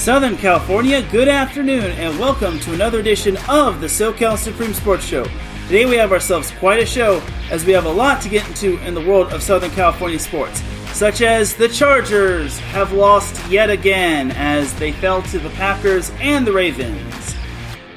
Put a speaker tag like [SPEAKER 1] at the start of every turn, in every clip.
[SPEAKER 1] Southern California, good afternoon, and welcome to another edition of the SoCal Supreme Sports Show. Today we have ourselves quite a show, as we have a lot to get into in the world of Southern California sports, such as the Chargers have lost yet again as they fell to the Packers and the Ravens.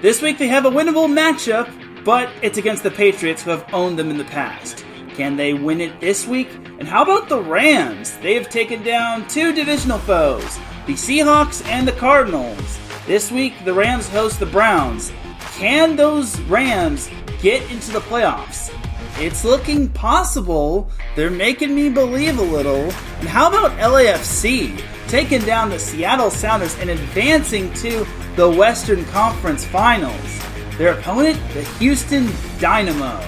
[SPEAKER 1] This week they have a winnable matchup, but it's against the Patriots, who have owned them in the past. Can they win it this week? And how about the Rams? They have taken down two divisional foes, the Seahawks and the Cardinals. This week, the Rams host the Browns. Can those Rams get into the playoffs? It's looking possible. They're making me believe a little. And how about LAFC taking down the Seattle Sounders and advancing to the Western Conference Finals? Their opponent, the Houston Dynamo.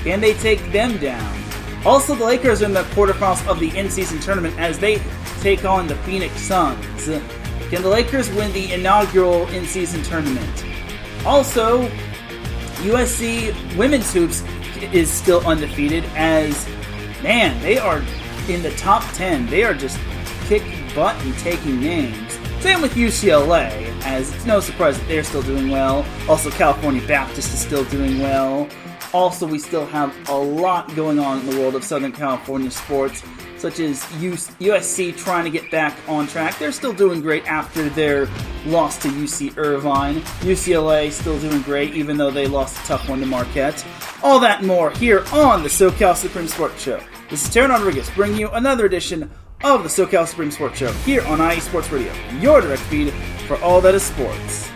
[SPEAKER 1] Can they take them down? Also, the Lakers are in the quarterfinals of the in-season tournament as they take on the Phoenix Suns. Can the Lakers win the inaugural in-season tournament? Also, USC women's hoops is still undefeated as, man, they are in the top 10. They are just kicking butt and taking names. Same with UCLA, as it's no surprise that they're still doing well. Also, California Baptist is still doing well. Also, we still have a lot going on in the world of Southern California sports, such as USC trying to get back on track. They're still doing great after their loss to UC Irvine. UCLA still doing great, even though they lost a tough one to Marquette. All that and more here on the SoCal Supreme Sports Show. This is Teran Rodriguez bringing you another edition of the SoCal Supreme Sports Show here on IE Sports Radio, your direct feed for all that is sports.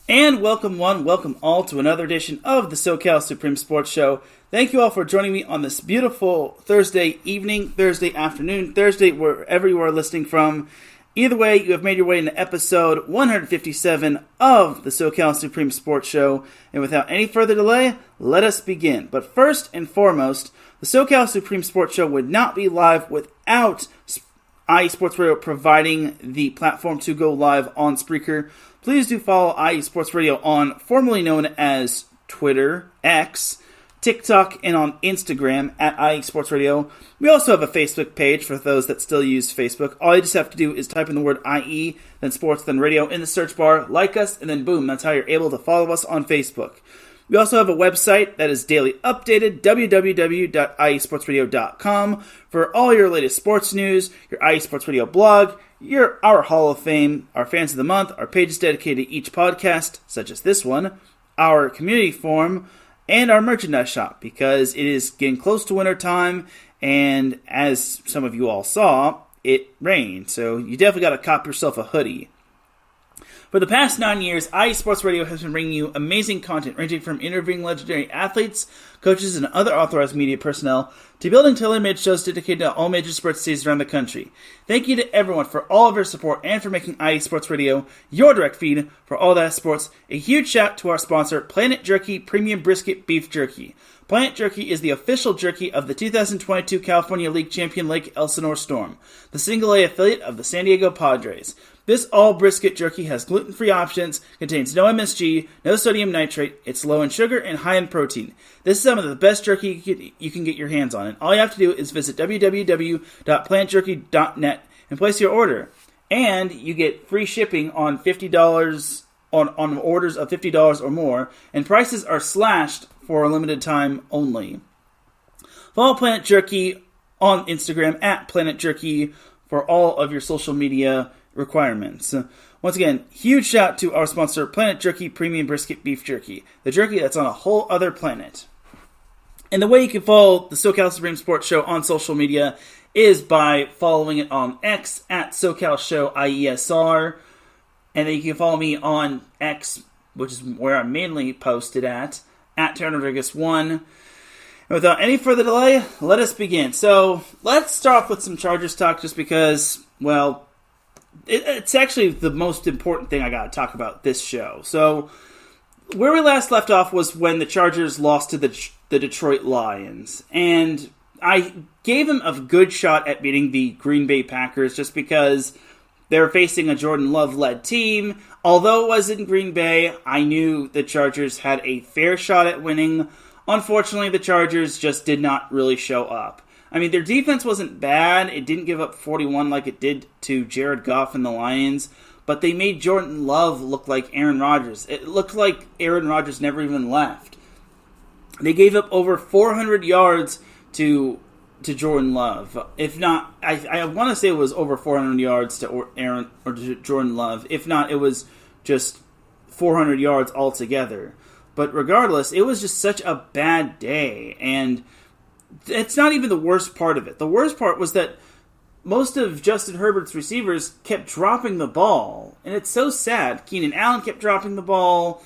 [SPEAKER 1] And welcome all to another edition of the SoCal Supreme Sports Show. Thank you all for joining me on this beautiful Thursday evening, Thursday afternoon, Thursday, wherever you are listening from. Either way, you have made your way into episode 157 of the SoCal Supreme Sports Show. And without any further delay, let us begin. But first and foremost, the SoCal Supreme Sports Show would not be live without IE Sports Radio providing the platform to go live on Spreaker. Please do follow IE Sports Radio on formerly known as Twitter, X, TikTok, and on Instagram at IE Sports Radio. We also have a Facebook page for those that still use Facebook. All you just have to do is type in the word IE, then sports, then radio in the search bar, like us, and then boom, that's how you're able to follow us on Facebook. We also have a website that is daily updated, www.iesportsradio.com, for all your latest sports news, your IE Sports Radio blog, our Hall of Fame, our Fans of the Month, our pages dedicated to each podcast, such as this one, our community forum, and our merchandise shop, because it is getting close to winter time, and as some of you all saw, it rained, so you definitely got to cop yourself a hoodie. For the past 9 years, IE Sports Radio has been bringing you amazing content ranging from interviewing legendary athletes, coaches, and other authorized media personnel to building tailor-made shows dedicated to all major sports cities around the country. Thank you to everyone for all of your support and for making IE Sports Radio your direct feed for all that sports. A huge shout to our sponsor, Planet Jerky Premium Brisket Beef Jerky. Planet Jerky is the official jerky of the 2022 California League champion Lake Elsinore Storm, the single-A affiliate of the San Diego Padres. This all-brisket jerky has gluten-free options, contains no MSG, no sodium nitrate, it's low in sugar and high in protein. This is some of the best jerky you can get your hands on, and all you have to do is visit www.planetjerky.net and place your order. And you get free shipping on $50 on orders of $50 or more, and prices are slashed for a limited time only. Follow Planet Jerky on Instagram at Planet Jerky for all of your social media requirements. Once again, huge shout to our sponsor, Planet Jerky Premium Brisket Beef Jerky, the jerky that's on a whole other planet. And the way you can follow the SoCal Supreme Sports Show on social media is by following it on X at SoCal Show IESR. And then you can follow me on X, which is where I'm mainly posted at Teran Rodriguez 1. And without any further delay, let us begin. So, let's start off with some Chargers talk just because, well, it's actually the most important thing I got to talk about this show. So, where we last left off was when the Chargers lost to the Detroit Lions. And I gave them a good shot at beating the Green Bay Packers just because they were facing a Jordan Love-led team. Although it was in Green Bay, I knew the Chargers had a fair shot at winning. Unfortunately, the Chargers just did not really show up. I mean, their defense wasn't bad. It didn't give up 41 like it did to Jared Goff and the Lions. But they made Jordan Love look like Aaron Rodgers. It looked like Aaron Rodgers never even left. They gave up over 400 yards to Jordan Love. If not, I want to say it was over 400 yards to Jordan Love. If not, it was just 400 yards altogether. But regardless, it was just such a bad day. And it's not even the worst part of it. The worst part was that most of Justin Herbert's receivers kept dropping the ball. And it's so sad. Keenan Allen kept dropping the ball.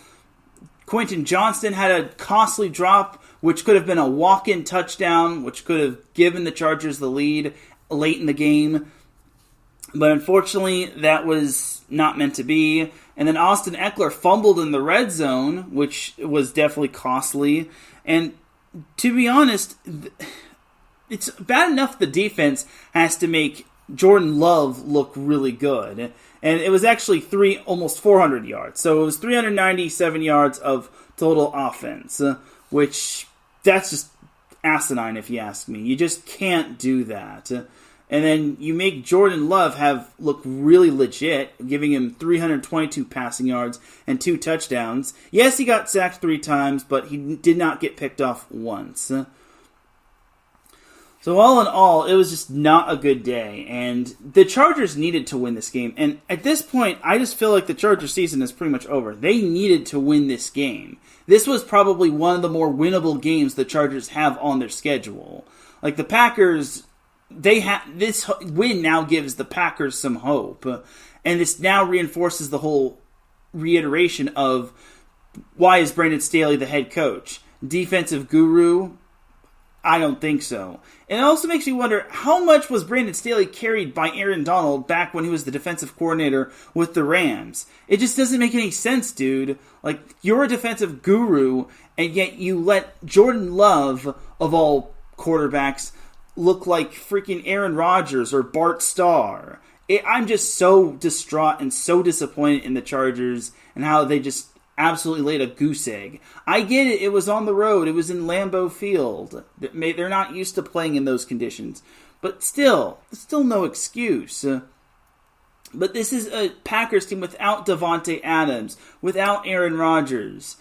[SPEAKER 1] Quentin Johnston had a costly drop, which could have been a walk-in touchdown, which could have given the Chargers the lead late in the game. But unfortunately, that was not meant to be. And then Austin Eckler fumbled in the red zone, which was definitely costly. And to be honest, it's bad enough the defense has to make Jordan Love look really good. And it was actually almost 400 yards. So it was 397 yards of total offense, which that's just asinine if you ask me. You just can't do that. And then you make Jordan Love look really legit, giving him 322 passing yards and 2 touchdowns. Yes, he got sacked 3 times, but he did not get picked off once. So all in all, it was just not a good day, and the Chargers needed to win this game. And at this point, I just feel like the Chargers season is pretty much over. They needed to win this game. This was probably one of the more winnable games the Chargers have on their schedule. Like the Packers, this win now gives the Packers some hope, and this now reinforces the whole reiteration of why is Brandon Staley the head coach? Defensive guru? I don't think so. And it also makes me wonder, how much was Brandon Staley carried by Aaron Donald back when he was the defensive coordinator with the Rams? It just doesn't make any sense, dude. Like, you're a defensive guru, and yet you let Jordan Love, of all quarterbacks, look like freaking Aaron Rodgers or Bart Starr. I'm just so distraught and so disappointed in the Chargers and how they just absolutely laid a goose egg. I get it. It was on the road. It was in Lambeau Field. They're not used to playing in those conditions. But still no excuse. But this is a Packers team without Davante Adams, without Aaron Rodgers.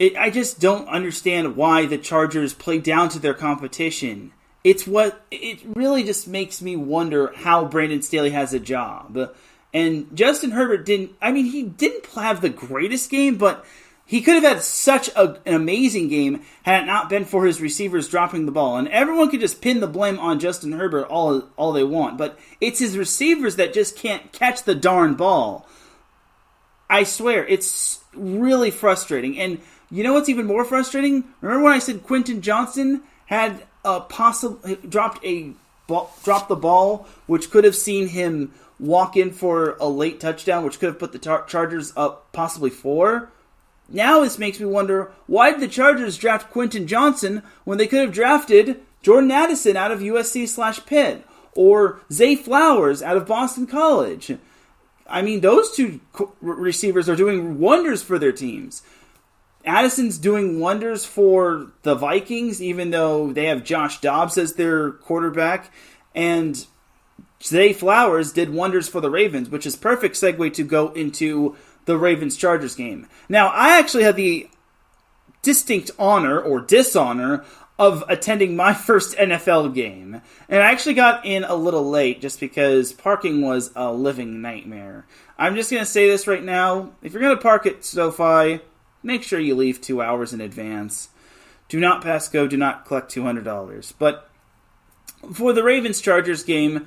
[SPEAKER 1] I just don't understand why the Chargers play down to their competition. It really just makes me wonder how Brandon Staley has a job. And Justin Herbert he didn't have the greatest game, but he could have had such an amazing game had it not been for his receivers dropping the ball. And everyone could just pin the blame on Justin Herbert all they want, but it's his receivers that just can't catch the darn ball. I swear, it's really frustrating. And you know what's even more frustrating? Remember when I said Quentin Johnston had dropped the ball, which could have seen him walk in for a late touchdown, which could have put the Chargers up possibly 4. Now this makes me wonder, why did the Chargers draft Quentin Johnston when they could have drafted Jordan Addison out of USC/Pitt or Zay Flowers out of Boston College? I mean, those 2 receivers are doing wonders for their teams. Addison's doing wonders for the Vikings, even though they have Josh Dobbs as their quarterback, and Zay Flowers did wonders for the Ravens, which is perfect segue to go into the Ravens-Chargers game. Now, I actually had the distinct honor or dishonor of attending my first NFL game. And I actually got in a little late just because parking was a living nightmare. I'm just going to say this right now. If you're going to park at SoFi, make sure you leave 2 hours in advance. Do not pass go. Do not collect $200. But for the Ravens-Chargers game,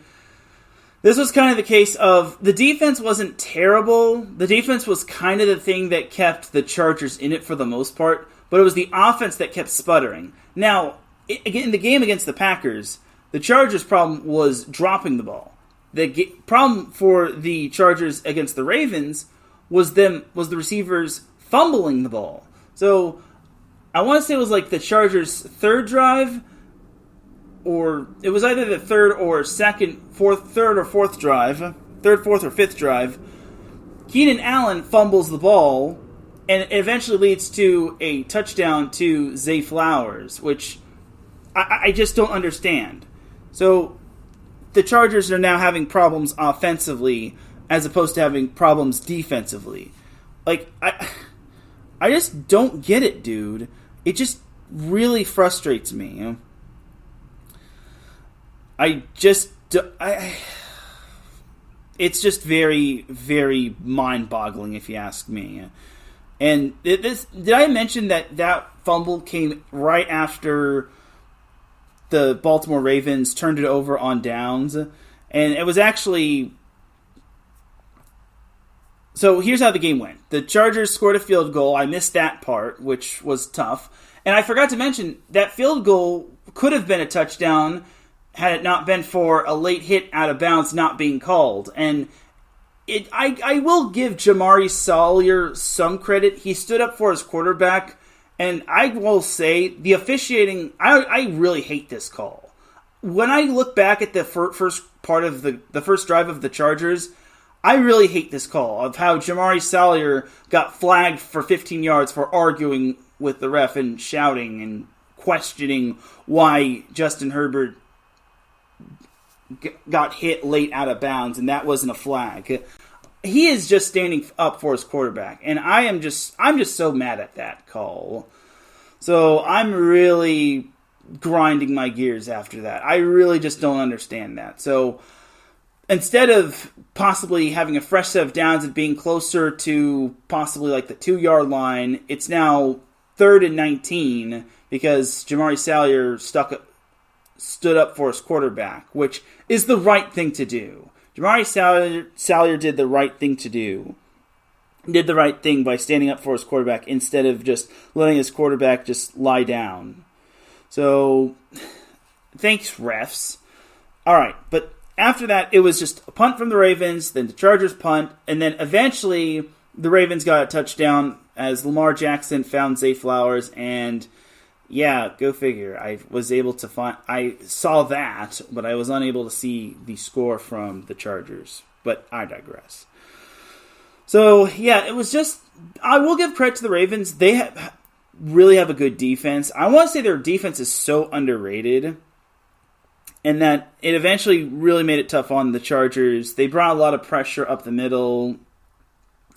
[SPEAKER 1] This was kind of the case of the defense wasn't terrible. The defense was kind of the thing that kept the Chargers in it for the most part, but it was the offense that kept sputtering. Now, in the game against the Packers, the Chargers' problem was dropping the ball. The problem for the Chargers against the Ravens was the receivers fumbling the ball. So I want to say it was like the Chargers' third drive, or it was either the third, or fourth drive, third, fourth, or fifth drive. Keenan Allen fumbles the ball, and it eventually leads to a touchdown to Zay Flowers, which I just don't understand. So the Chargers are now having problems offensively as opposed to having problems defensively. Like, I just don't get it, dude. It just really frustrates me. It's just very, very mind-boggling, if you ask me. And did I mention that fumble came right after the Baltimore Ravens turned it over on downs? And it was actually... So here's how the game went. The Chargers scored a field goal. I missed that part, which was tough. And I forgot to mention that field goal could have been a touchdown had it not been for a late hit out of bounds not being called. And I will give Jamari Sawyer some credit. He stood up for his quarterback, and I will say the officiating, I really hate this call. When I look back at the first part of the first drive of the Chargers, I really hate this call of how Jamari Sawyer got flagged for 15 yards for arguing with the ref and shouting and questioning why Justin Herbert got hit late out of bounds, and that wasn't a flag. He is just standing up for his quarterback, and I'm just so mad at that call. So I'm really grinding my gears after that. I really just don't understand that. So instead of possibly having a fresh set of downs and being closer to possibly like the 2-yard line, it's now 3rd and 19 because Jamari Sawyer stood up for his quarterback, which is the right thing to do. Jamari Sawyer did the right thing to do. Did the right thing by standing up for his quarterback instead of just letting his quarterback just lie down. So, thanks, refs. Alright, but after that, it was just a punt from the Ravens, then the Chargers punt, and then eventually the Ravens got a touchdown as Lamar Jackson found Zay Flowers, and yeah, go figure. I saw that, but I was unable to see the score from the Chargers. But I digress. So, yeah, it was just... I will give credit to the Ravens. They really have a good defense. I want to say their defense is so underrated, and that it eventually really made it tough on the Chargers. They brought a lot of pressure up the middle,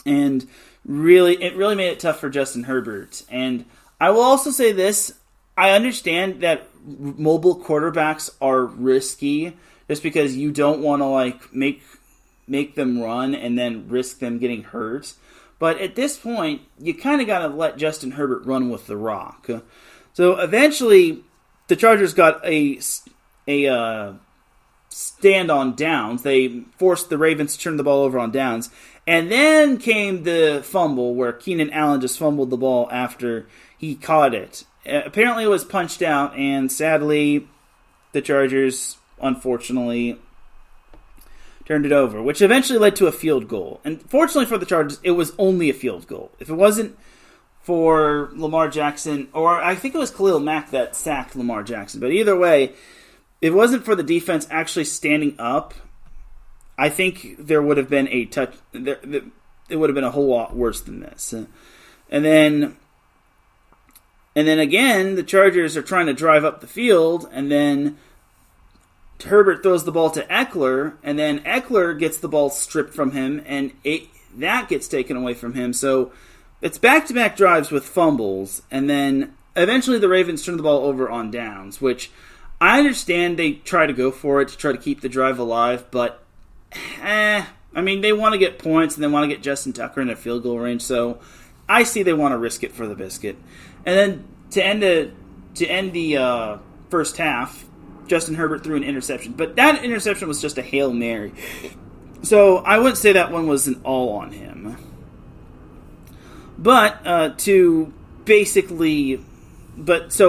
[SPEAKER 1] and it really made it tough for Justin Herbert. And I will also say this. I understand that mobile quarterbacks are risky just because you don't want to make them run and then risk them getting hurt. But at this point, you kind of got to let Justin Herbert run with the rock. So eventually, the Chargers got a stand on downs. They forced the Ravens to turn the ball over on downs. And then came the fumble where Keenan Allen just fumbled the ball after he caught it. Apparently it was punched out, and sadly, the Chargers, unfortunately, turned it over, which eventually led to a field goal. And fortunately for the Chargers, it was only a field goal. If it wasn't for Lamar Jackson, or I think it was Khalil Mack that sacked Lamar Jackson, but either way, if it wasn't for the defense actually standing up, I think there would have been a touch. It would have been a whole lot worse than this. And then again, the Chargers are trying to drive up the field, and then Herbert throws the ball to Eckler, and then Eckler gets the ball stripped from him, and that gets taken away from him. So it's back-to-back drives with fumbles, and then eventually the Ravens turn the ball over on downs, which I understand they try to go for it to try to keep the drive alive, but I mean, they want to get points, and they want to get Justin Tucker in a field goal range, so I see they want to risk it for the biscuit. And then to end the first half, Justin Herbert threw an interception. But that interception was just a Hail Mary. So I wouldn't say that one was an all on him. But so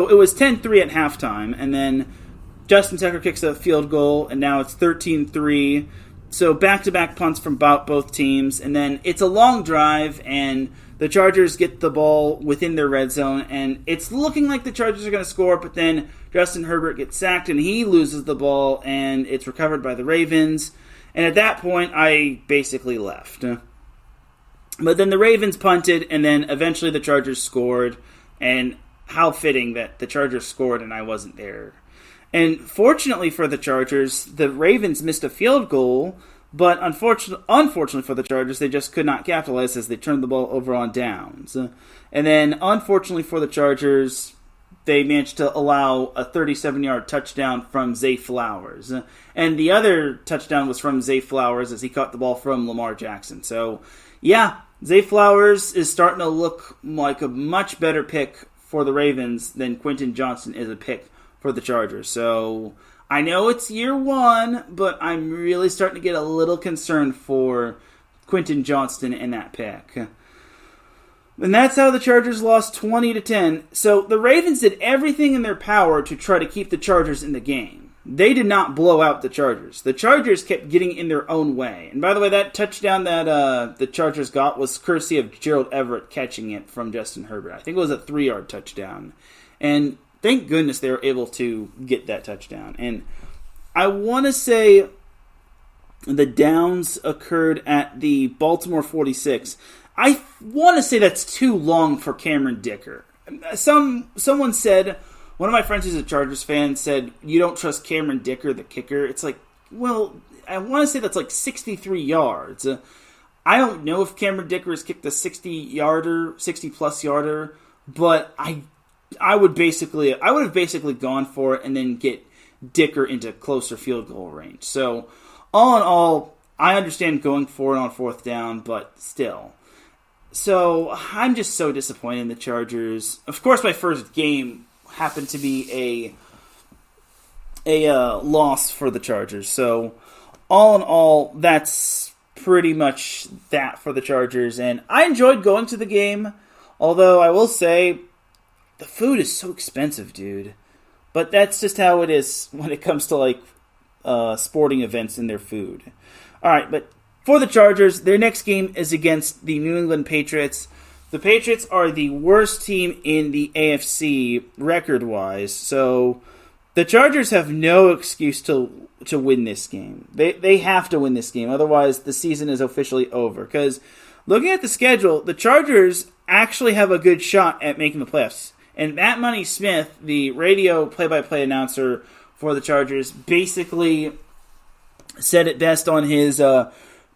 [SPEAKER 1] it was 10-3 at halftime, and then Justin Tucker kicks a field goal, and now it's 13-3. So back-to-back punts from both teams, and then it's a long drive, and the Chargers get the ball within their red zone, and it's looking like the Chargers are going to score, but then Justin Herbert gets sacked, and he loses the ball, and it's recovered by the Ravens. And at that point, I basically left. But then the Ravens punted, and then eventually the Chargers scored, and how fitting that the Chargers scored and I wasn't there. And fortunately for the Chargers, the Ravens missed a field goal, but unfortunately for the Chargers, they just could not capitalize as they turned the ball over on downs. And then unfortunately for the Chargers, they managed to allow a 37-yard touchdown from Zay Flowers. And the other touchdown was from Zay Flowers as he caught the ball from Lamar Jackson. So, yeah, Zay Flowers is starting to look like a much better pick for the Ravens than Quentin Johnston is a pick for the Chargers. So, I know it's year one, but I'm really starting to get a little concerned for Quentin Johnston in that pick. And that's how the Chargers lost 20-10. So the Ravens did everything in their power to try to keep the Chargers in the game. They did not blow out the Chargers. The Chargers kept getting in their own way. And by the way, that touchdown that the Chargers got was courtesy of Gerald Everett catching it from Justin Herbert. I think it was a 3-yard touchdown. And thank goodness they were able to get that touchdown. And I want to say the downs occurred at the Baltimore 46. I want to say that's too long for Cameron Dicker. Someone said, one of my friends who's a Chargers fan said, you don't trust Cameron Dicker, the kicker. It's like, well, I want to say that's like 63 yards. I don't know if Cameron Dicker has kicked a 60-plus yarder, but I would have basically gone for it and then get Dicker into closer field goal range. So, all in all, I understand going for it on fourth down, but still. So, I'm just so disappointed in the Chargers. Of course, my first game happened to be a loss for the Chargers. So, all in all, that's pretty much that for the Chargers. And I enjoyed going to the game, although I will say the food is so expensive, dude. But that's just how it is when it comes to, sporting events and their food. All right, but for the Chargers, their next game is against the New England Patriots. The Patriots are the worst team in the AFC record-wise, so the Chargers have no excuse to win this game. They have to win this game, otherwise the season is officially over. Because looking at the schedule, the Chargers actually have a good shot at making the playoffs. And Matt Money Smith, the radio play-by-play announcer for the Chargers, basically said it best on his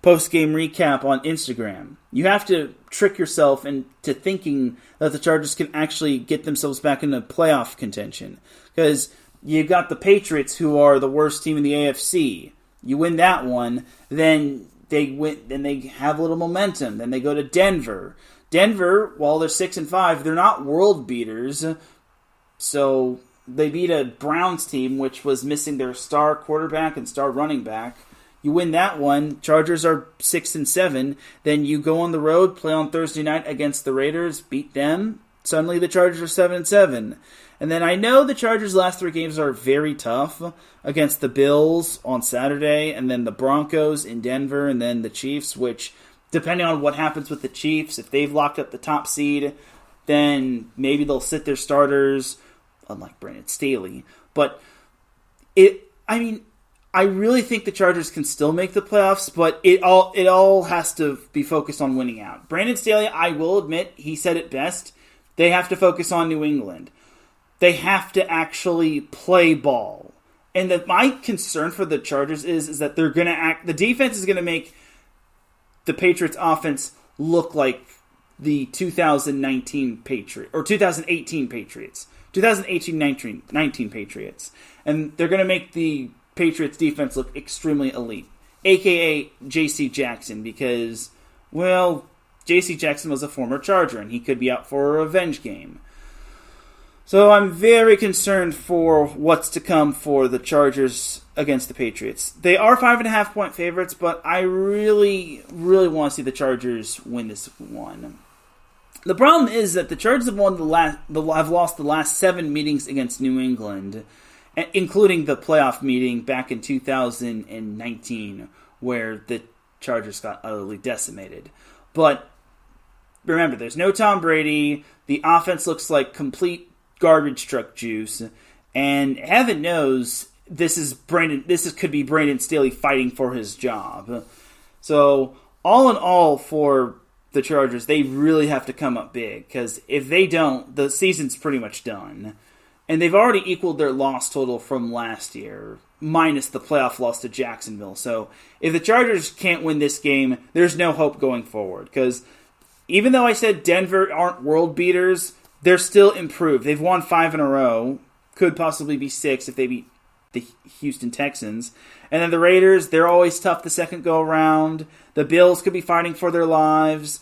[SPEAKER 1] post-game recap on Instagram. You have to trick yourself into thinking that the Chargers can actually get themselves back into playoff contention. Because you've got the Patriots, who are the worst team in the AFC. You win that one, then they have a little momentum. Then they go to Denver. Denver, while they're 6-5, they're not world beaters. So they beat a Browns team which was missing their star quarterback and star running back. You win that one. Chargers are 6-7. Then you go on the road, play on Thursday night against the Raiders, beat them. Suddenly the Chargers are 7-7. And then I know the Chargers' last 3 games are very tough against the Bills on Saturday, and then the Broncos in Denver, and then the Chiefs, which, depending on what happens with the Chiefs, if they've locked up the top seed, then maybe they'll sit their starters, unlike Brandon Staley. But I really think the Chargers can still make the playoffs, but it all has to be focused on winning out. Brandon Staley, I will admit, he said it best. They have to focus on New England. They have to actually play ball. And my concern for the Chargers is that they're going to the defense is going to make the Patriots offense look like the 2019 Patriots, or 2018 Patriots. 2018-19 Patriots. And they're going to make the Patriots defense look extremely elite. AKA J.C. Jackson, because, well, J.C. Jackson was a former Charger, and he could be out for a revenge game. So I'm very concerned for what's to come for the Chargers against the Patriots. They are 5.5-point favorites, but I really, really want to see the Chargers win this one. The problem is that the Chargers have lost the last 7 meetings against New England, including the playoff meeting back in 2019, where the Chargers got utterly decimated. But remember, there's no Tom Brady. The offense looks like complete garbage truck juice, and heaven knows this could be Brandon Staley fighting for his job. So all in all, for the Chargers, they really have to come up big, because if they don't, the season's pretty much done. And they've already equaled their loss total from last year, minus the playoff loss to Jacksonville. So if the Chargers can't win this game, there's no hope going forward, because even though I said Denver aren't world beaters, they're still improved. They've won 5 in a row. Could possibly be 6 if they beat the Houston Texans. And then the Raiders, they're always tough the second go-around. The Bills could be fighting for their lives.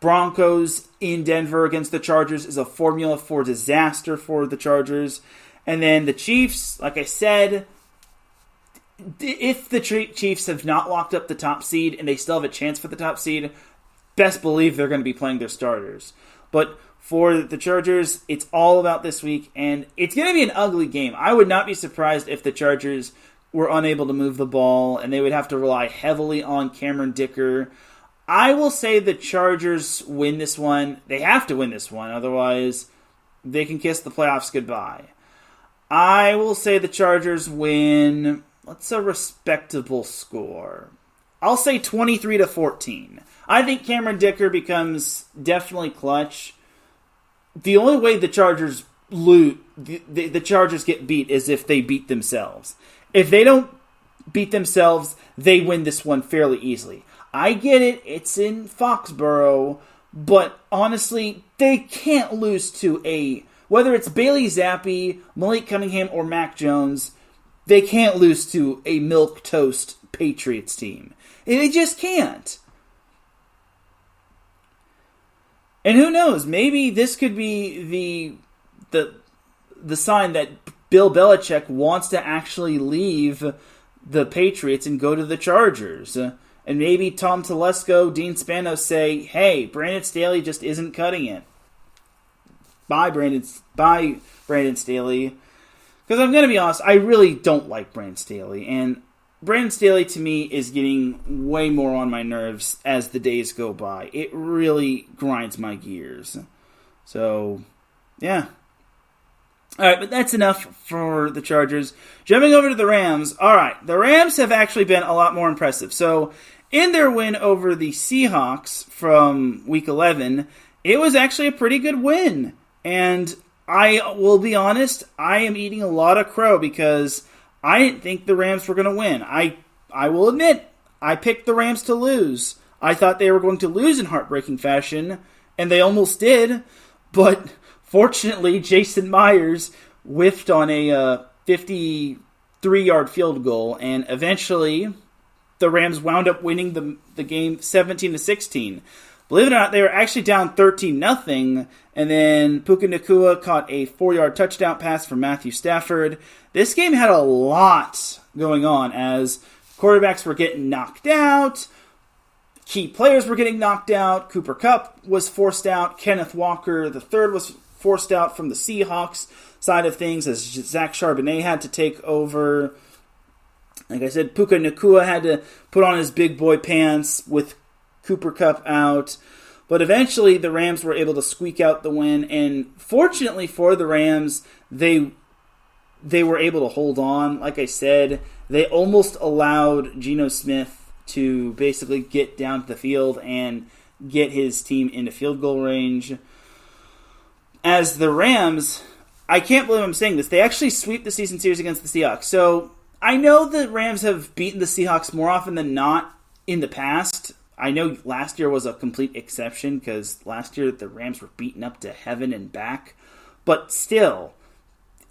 [SPEAKER 1] Broncos in Denver against the Chargers is a formula for disaster for the Chargers. And then the Chiefs, like I said, if the Chiefs have not locked up the top seed and they still have a chance for the top seed, best believe they're going to be playing their starters. But for the Chargers, it's all about this week, and it's going to be an ugly game. I would not be surprised if the Chargers were unable to move the ball, and they would have to rely heavily on Cameron Dicker. I will say the Chargers win this one. They have to win this one, otherwise they can kiss the playoffs goodbye. I will say the Chargers win, what's a respectable score? I'll say 23-14. I think Cameron Dicker becomes definitely clutch. The only way the Chargers the Chargers get beat is if they beat themselves. If they don't beat themselves, they win this one fairly easily. I get it, it's in Foxborough, but honestly, they can't lose to whether it's Bailey Zappi, Malik Cunningham, or Mac Jones, they can't lose to a milquetoast Patriots team. They just can't. And who knows? Maybe this could be the sign that Bill Belichick wants to actually leave the Patriots and go to the Chargers. And maybe Tom Telesco, Dean Spanos say, "Hey, Brandon Staley just isn't cutting it. Bye, Brandon Staley." Because I'm going to be honest, I really don't like Brandon Staley, and Brandon Staley, to me, is getting way more on my nerves as the days go by. It really grinds my gears. So, yeah. All right, but that's enough for the Chargers. Jumping over to the Rams. All right, the Rams have actually been a lot more impressive. So, in their win over the Seahawks from Week 11, it was actually a pretty good win. And I will be honest, I am eating a lot of crow because I didn't think the Rams were going to win. I will admit, I picked the Rams to lose. I thought they were going to lose in heartbreaking fashion, and they almost did. But fortunately, Jason Myers whiffed on a 53-yard field goal, and eventually the Rams wound up winning the game 17-16. Believe it or not, they were actually down 13-0, and then Puka Nacua caught a 4-yard touchdown pass from Matthew Stafford. This game had a lot going on as quarterbacks were getting knocked out, key players were getting knocked out, Cooper Kupp was forced out, Kenneth Walker III was forced out from the Seahawks side of things as Zach Charbonnet had to take over. Like I said, Puka Nacua had to put on his big boy pants with Cooper Kupp out. But eventually the Rams were able to squeak out the win. And fortunately for the Rams, they were able to hold on. Like I said, they almost allowed Geno Smith to basically get down to the field and get his team into field goal range. As the Rams, I can't believe I'm saying this, they actually sweep the season series against the Seahawks. So I know the Rams have beaten the Seahawks more often than not in the past. I know last year was a complete exception because last year the Rams were beaten up to heaven and back. But still,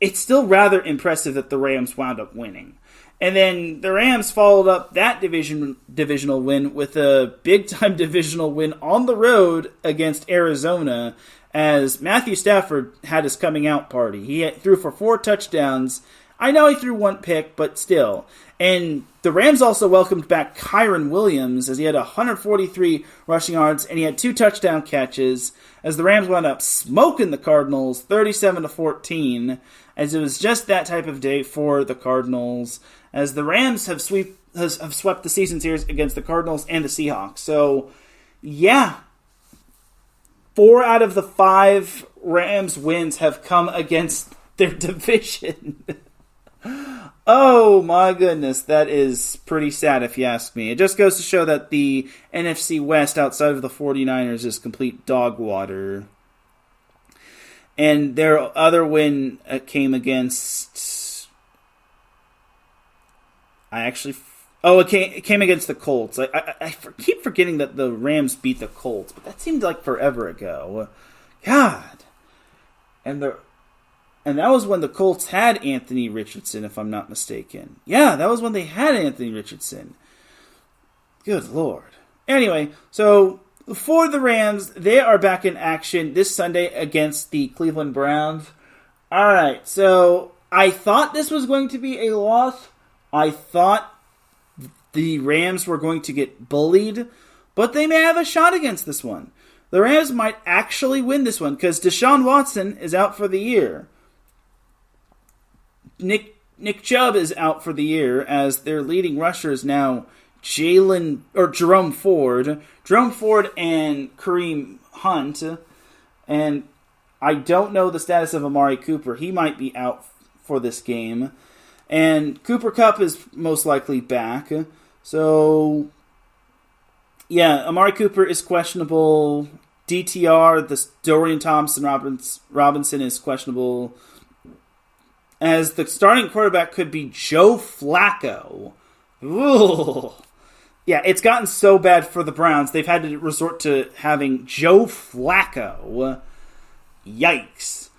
[SPEAKER 1] it's still rather impressive that the Rams wound up winning. And then the Rams followed up that divisional win with a big-time divisional win on the road against Arizona as Matthew Stafford had his coming out party. He threw for 4 touchdowns. I know he threw 1 pick, but still. And the Rams also welcomed back Kyren Williams as he had 143 rushing yards and he had 2 touchdown catches as the Rams wound up smoking the Cardinals 37-14 as it was just that type of day for the Cardinals as the Rams have swept the season series against the Cardinals and the Seahawks. So, yeah, 4 out of the 5 Rams wins have come against their division. Oh my goodness, that is pretty sad if you ask me. It just goes to show that the NFC West outside of the 49ers is complete dog water. And their other win came against... It came against the Colts. I keep forgetting that the Rams beat the Colts, but that seemed like forever ago. God. And that was when the Colts had Anthony Richardson, if I'm not mistaken. Yeah, that was when they had Anthony Richardson. Good Lord. Anyway, so for the Rams, they are back in action this Sunday against the Cleveland Browns. All right, so I thought this was going to be a loss. I thought the Rams were going to get bullied, but they may have a shot against this one. The Rams might actually win this one because Deshaun Watson is out for the year. Nick Chubb is out for the year as their leading rusher is now Jerome Ford and Kareem Hunt. And I don't know the status of Amari Cooper. He might be out for this game. And Cooper Kupp is most likely back. So, yeah, Amari Cooper is questionable. DTR, the Dorian Thompson-Robinson is questionable. As the starting quarterback could be Joe Flacco. Ooh. Yeah, it's gotten so bad for the Browns, they've had to resort to having Joe Flacco. Yikes.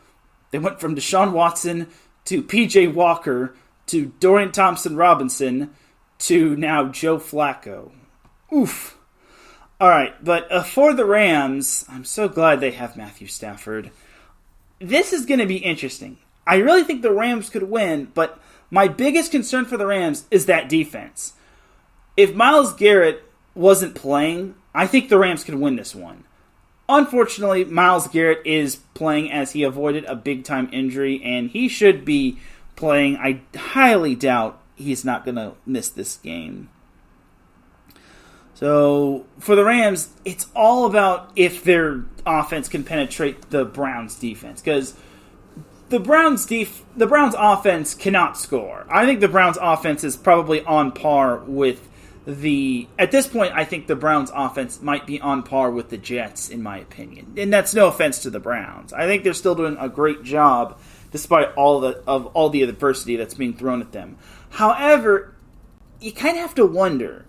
[SPEAKER 1] They went from Deshaun Watson to P.J. Walker to Dorian Thompson-Robinson to now Joe Flacco. Oof. All right, but for the Rams, I'm so glad they have Matthew Stafford. This is going to be interesting. I really think the Rams could win, but my biggest concern for the Rams is that defense. If Myles Garrett wasn't playing, I think the Rams could win this one. Unfortunately, Myles Garrett is playing as he avoided a big-time injury, and he should be playing. I highly doubt he's not going to miss this game. So, for the Rams, it's all about if their offense can penetrate the Browns' defense, because the Browns' offense cannot score. I think the Browns' offense is probably on par with at this point, I think the Browns' offense might be on par with the Jets, in my opinion. And that's no offense to the Browns. I think they're still doing a great job, despite all the adversity that's being thrown at them. However, you kind of have to wonder,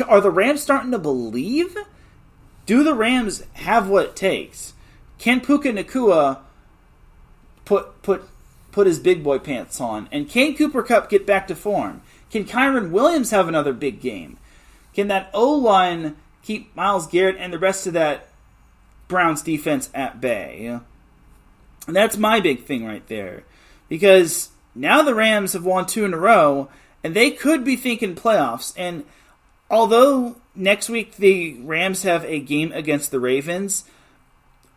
[SPEAKER 1] are the Rams starting to believe? Do the Rams have what it takes? Can Puka Nacua put his big boy pants on? And can Cooper Kupp get back to form? Can Kyren Williams have another big game? Can that O-line keep Myles Garrett and the rest of that Browns defense at bay? And that's my big thing right there. Because now the Rams have won 2 in a row, and they could be thinking playoffs. And although next week the Rams have a game against the Ravens,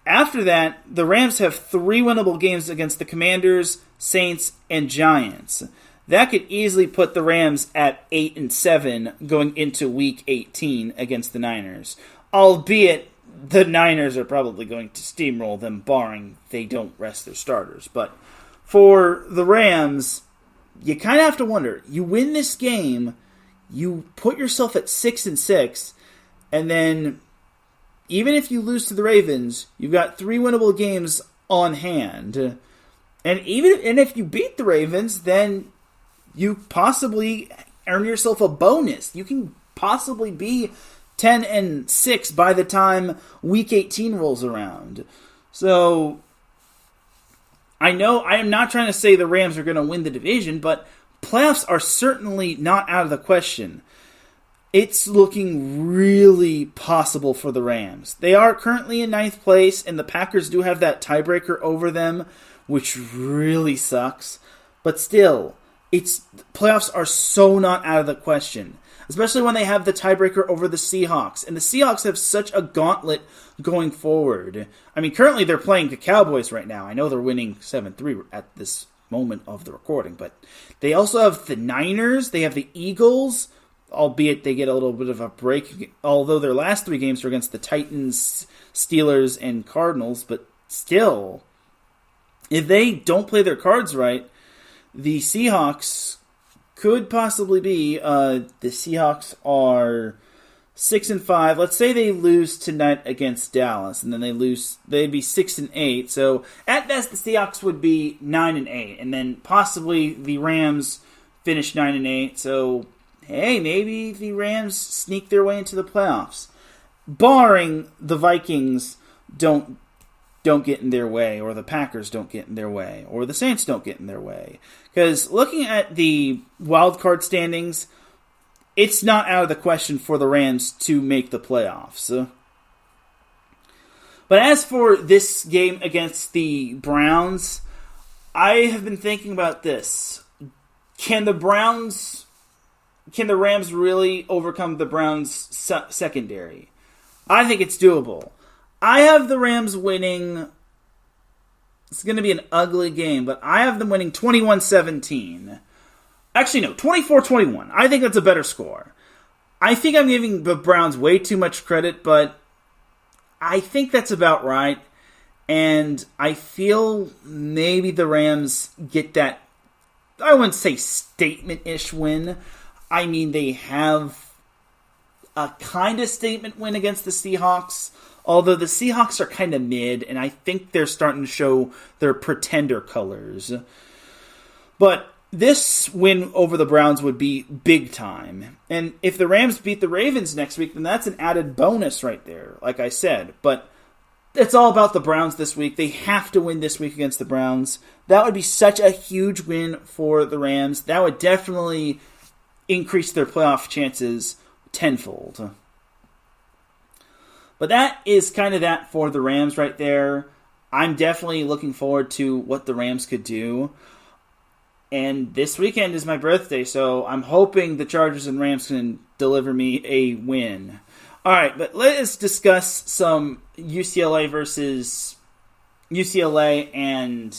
[SPEAKER 1] after that, the Rams have 3 winnable games against the Commanders, Saints, and Giants. That could easily put the Rams at 8-7 going into Week 18 against the Niners. Albeit, the Niners are probably going to steamroll them, barring they don't rest their starters. But for the Rams, you kind of have to wonder. You win this game, you put yourself at 6-6, and then even if you lose to the Ravens, you've got 3 winnable games on hand. And if you beat the Ravens, then you possibly earn yourself a bonus. You can possibly be 10-6 by the time Week 18 rolls around. So, I know I am not trying to say the Rams are going to win the division, but playoffs are certainly not out of the question. it's looking really possible for the Rams. They are currently in 9th place, and the Packers do have that tiebreaker over them, which really sucks. But still, playoffs are so not out of the question, especially when they have the tiebreaker over the Seahawks. And the Seahawks have such a gauntlet going forward. I mean, currently they're playing the Cowboys right now. I know they're winning 7-3 at this moment of the recording, but they also have the Niners, they have the Eagles, albeit they get a little bit of a break, although their last 3 games were against the Titans, Steelers, and Cardinals. But still, if they don't play their cards right, the Seahawks could possibly be, the Seahawks are 6-5. Let's say they lose tonight against Dallas, and then they'd be 6-8. So at best, the Seahawks would be 9-8, and then possibly the Rams finish 9-8. So hey, maybe the Rams sneak their way into the playoffs, barring the Vikings don't get in their way, or the Packers don't get in their way, or the Saints don't get in their way. Because looking at the wild card standings, it's not out of the question for the Rams to make the playoffs. But as for this game against the Browns, I have been thinking about this. Can the Rams really overcome the Browns' secondary? I think it's doable. I have the Rams winning. It's going to be an ugly game, but I have them winning 21-17. Actually, no, 24-21. I think that's a better score. I think I'm giving the Browns way too much credit, but I think that's about right. And I feel maybe the Rams get that, I wouldn't say statement-ish win. I mean, they have a kind of statement win against the Seahawks, although the Seahawks are kind of mid, and I think they're starting to show their pretender colors. But this win over the Browns would be big time. And if the Rams beat the Ravens next week, then that's an added bonus right there, like I said. But it's all about the Browns this week. They have to win this week against the Browns. That would be such a huge win for the Rams. That would definitely increase their playoff chances tenfold. But that is kind of that for the Rams right there. I'm definitely looking forward to what the Rams could do. And this weekend is my birthday, so I'm hoping the Chargers and Rams can deliver me a win. All right, but let's discuss some UCLA versus UCLA and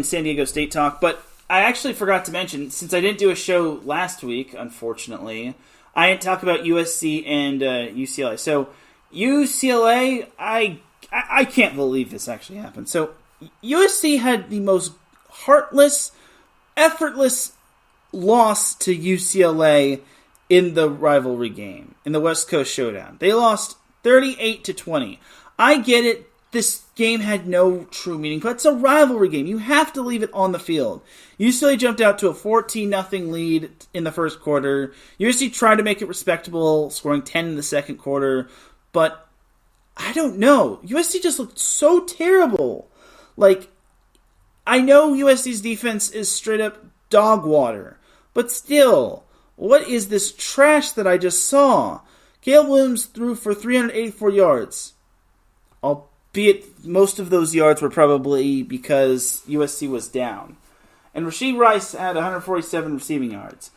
[SPEAKER 1] San Diego State talk. But I actually forgot to mention, since I didn't do a show last week, unfortunately, I didn't talk about USC and UCLA. So UCLA, I can't believe this actually happened. So USC had the most heartless, effortless loss to UCLA in the rivalry game, in the West Coast Showdown. They lost 38-20. I get it. This game had no true meaning, but it's a rivalry game. You have to leave it on the field. UCLA jumped out to a 14-0 lead in the first quarter. USC tried to make it respectable, scoring 10 in the second quarter, but I don't know. USC just looked so terrible. Like, I know USC's defense is straight up dog water, but still, what is this trash that I just saw? Caleb Williams threw for 384 yards. Albeit most of those yards were probably because USC was down. And Rashee Rice had 147 receiving yards.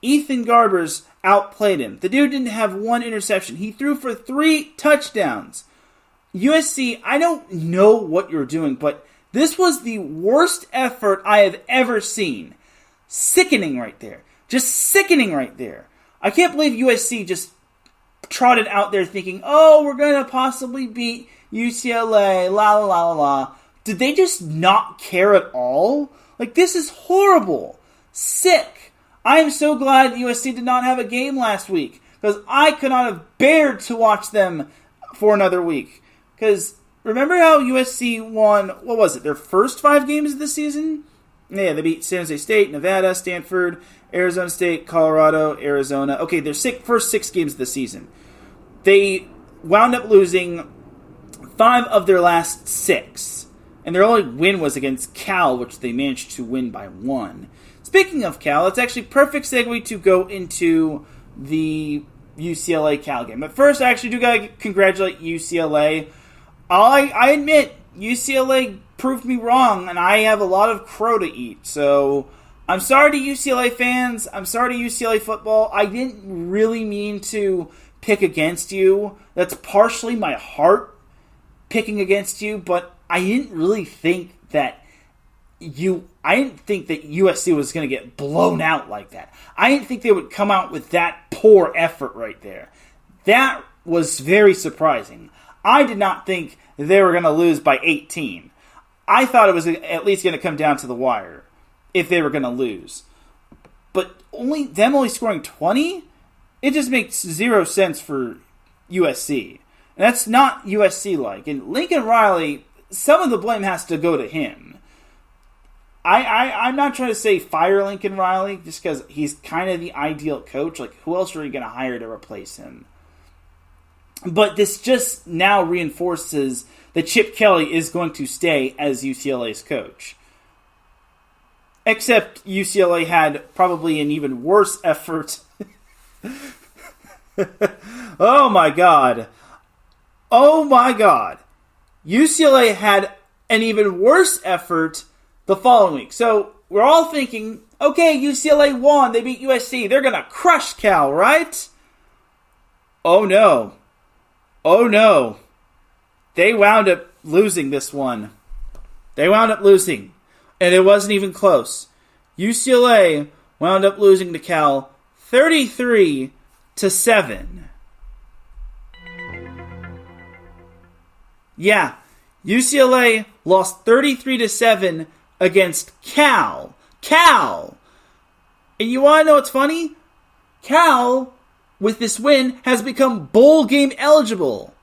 [SPEAKER 1] Ethan Garbers outplayed him. The dude didn't have one interception. He threw for 3 touchdowns. USC, I don't know what you're doing, but this was the worst effort I have ever seen. Sickening right there. Just sickening right there. I can't believe USC just trotted out there thinking, oh, we're going to possibly beat UCLA, la la la la la. Did they just not care at all? Like, this is horrible. Sick. I am so glad USC did not have a game last week, because I could not have bared to watch them for another week. Because remember how USC won, what was it, their first 5 games of the season? Yeah, they beat San Jose State, Nevada, Stanford, Arizona State, Colorado, Arizona. Okay, their first 6 games of the season. They wound up losing 5 of their last 6. And their only win was against Cal, which they managed to win by 1. Speaking of Cal, it's actually perfect segue to go into the UCLA Cal game. But first, I actually do got to congratulate UCLA. I admit, UCLA proved me wrong, and I have a lot of crow to eat. So, I'm sorry to UCLA fans. I'm sorry to UCLA football. I didn't really mean to pick against you. That's partially my heart picking against you, but I didn't really think that USC was going to get blown out like that. I didn't think they would come out with that poor effort right there. That was very surprising. I did not think they were going to lose by 18. I thought it was at least going to come down to the wire if they were going to lose. But only scoring 20? It just makes zero sense for USC. And that's not USC-like. And Lincoln Riley, some of the blame has to go to him. I'm not trying to say fire Lincoln Riley just because he's kind of the ideal coach. Like, who else are you going to hire to replace him? But this just now reinforces that Chip Kelly is going to stay as UCLA's coach. Except UCLA had probably an even worse effort. Oh my God. Oh my God. UCLA had an even worse effort the following week. So we're all thinking, okay, UCLA won. They beat USC. They're going to crush Cal, right? Oh no. Oh no. They wound up losing this one. They wound up losing. And it wasn't even close. UCLA wound up losing to Cal 33-7. Yeah, UCLA lost 33-7 against Cal. Cal! And you want to know what's funny? Cal, with this win, has become bowl game eligible.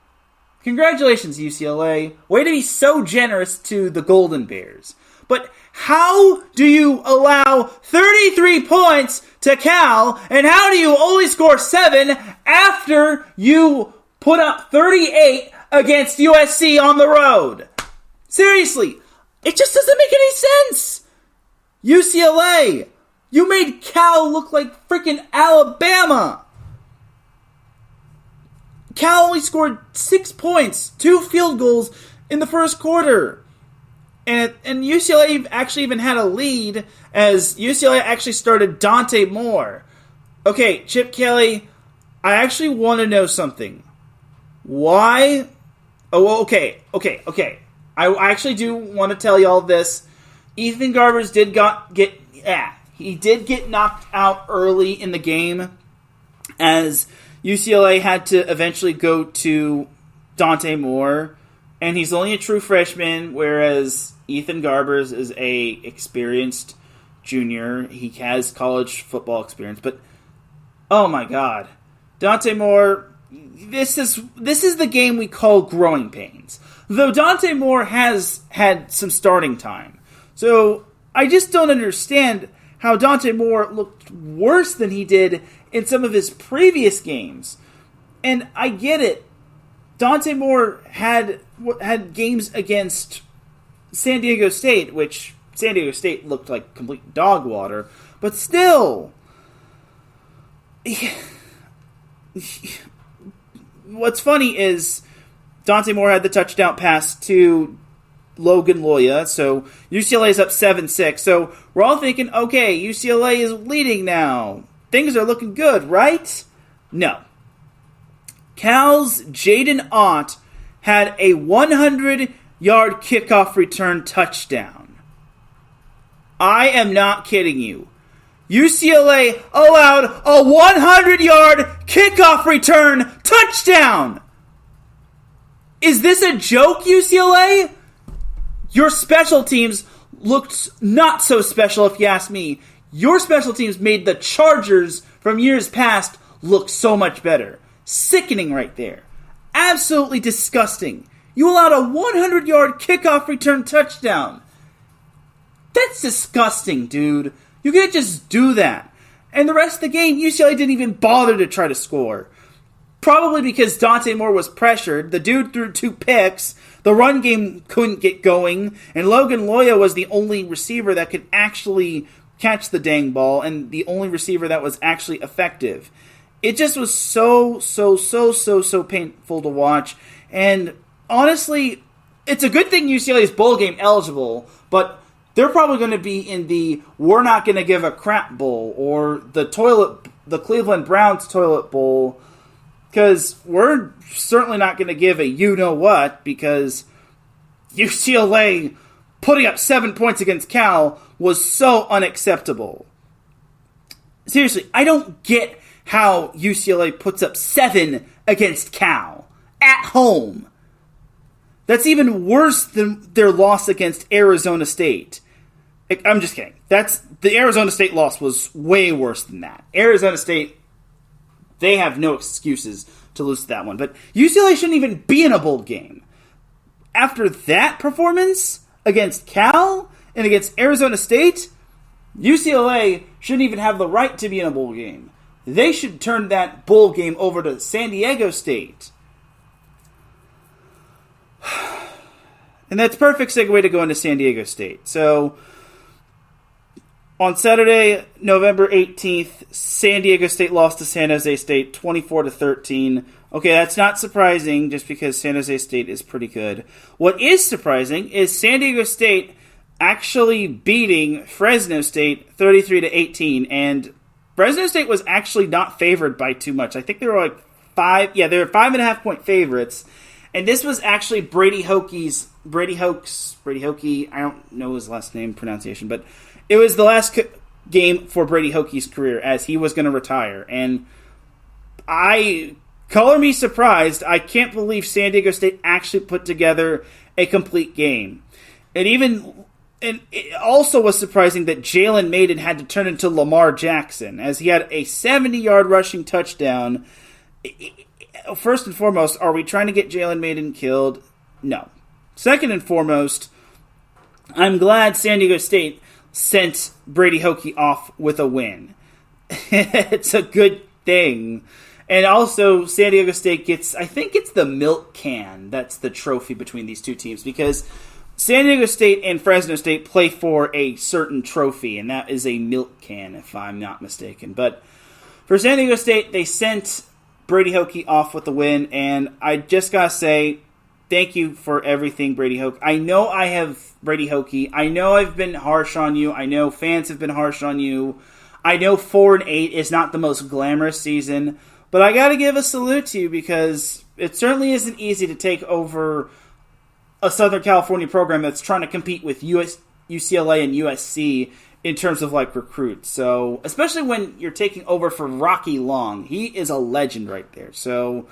[SPEAKER 1] Congratulations, UCLA. Way to be so generous to the Golden Bears. But how do you allow 33 points to Cal, and how do you only score 7 after you put up 38 against USC on the road? Seriously, it just doesn't make any sense. UCLA, you made Cal look like freaking Alabama. Cal only scored 6 points, 2 field goals in the first quarter. And UCLA actually even had a lead as UCLA actually started Dante Moore. Okay, Chip Kelly, I actually want to know something. Why? Oh, okay. I actually do want to tell you all this. Ethan Garbers did get knocked out early in the game as UCLA had to eventually go to Dante Moore, and he's only a true freshman, whereas Ethan Garbers is a experienced junior. He has college football experience, but oh my God, Dante Moore. This is the game we call growing pains. Though Dante Moore has had some starting time, so I just don't understand how Dante Moore looked worse than he did in some of his previous games. And I get it. Dante Moore had games against San Diego State, which San Diego State looked like complete dog water. But still, what's funny is Dante Moore had the touchdown pass to Logan Loya, so UCLA's up 7-6. So we're all thinking, okay, UCLA is leading now. Things are looking good, right? No. Cal's Jaden Ott had a 100-yard kickoff return touchdown. I am not kidding you. UCLA allowed a 100-yard kickoff return touchdown! Is this a joke, UCLA? Your special teams looked not so special, if you ask me. Your special teams made the Chargers from years past look so much better. Sickening right there. Absolutely disgusting. You allowed a 100-yard kickoff return touchdown. That's disgusting, dude. You can't just do that. And the rest of the game, UCLA didn't even bother to try to score. Probably because Dante Moore was pressured. The dude threw 2 picks. The run game couldn't get going. And Logan Loya was the only receiver that could actually catch the dang ball and the only receiver that was actually effective. It just was so painful to watch. And honestly, it's a good thing UCLA is bowl game eligible, but they're probably going to be in the we're not going to give a crap bowl or the Cleveland Browns toilet bowl, because we're certainly not going to give a you-know-what, because UCLA putting up 7 points against Cal was so unacceptable. Seriously, I don't get how UCLA puts up 7 against Cal at home. That's even worse than their loss against Arizona State. I'm just kidding. The Arizona State loss was way worse than that. Arizona State, they have no excuses to lose to that one. But UCLA shouldn't even be in a bowl game. After that performance against Cal and against Arizona State, UCLA shouldn't even have the right to be in a bowl game. They should turn that bowl game over to San Diego State. And that's a perfect segue to go into San Diego State. So, on Saturday, November 18th, San Diego State lost to San Jose State 24-13. Okay, that's not surprising just because San Jose State is pretty good. What is surprising is San Diego State actually beating Fresno State 33-18, and Fresno State was actually not favored by too much. I think they were like they were 5.5 point favorites. And this was actually Brady Hoke, I don't know his last name pronunciation, but it was the last game for Brady Hoke's career as he was going to retire. And color me surprised, I can't believe San Diego State actually put together a complete game. And it also was surprising that Jalen Maiden had to turn into Lamar Jackson, as he had a 70-yard rushing touchdown. First and foremost, are we trying to get Jalen Maiden killed? No. Second and foremost, I'm glad San Diego State sent Brady Hoke off with a win. It's a good thing. And also, San Diego State gets, I think it's the milk can that's the trophy between these two teams, because San Diego State and Fresno State play for a certain trophy, and that is a milk can, if I'm not mistaken. But for San Diego State, they sent Brady Hoke off with the win, and I just gotta say, thank you for everything, Brady Hoke. I know I have Brady Hoke. I know I've been harsh on you. I know fans have been harsh on you. I know 4-8 is not the most glamorous season, but I gotta give a salute to you, because it certainly isn't easy to take over a Southern California program that's trying to compete with UCLA and USC in terms of like recruits. So, especially when you're taking over for Rocky Long. He is a legend right there. So,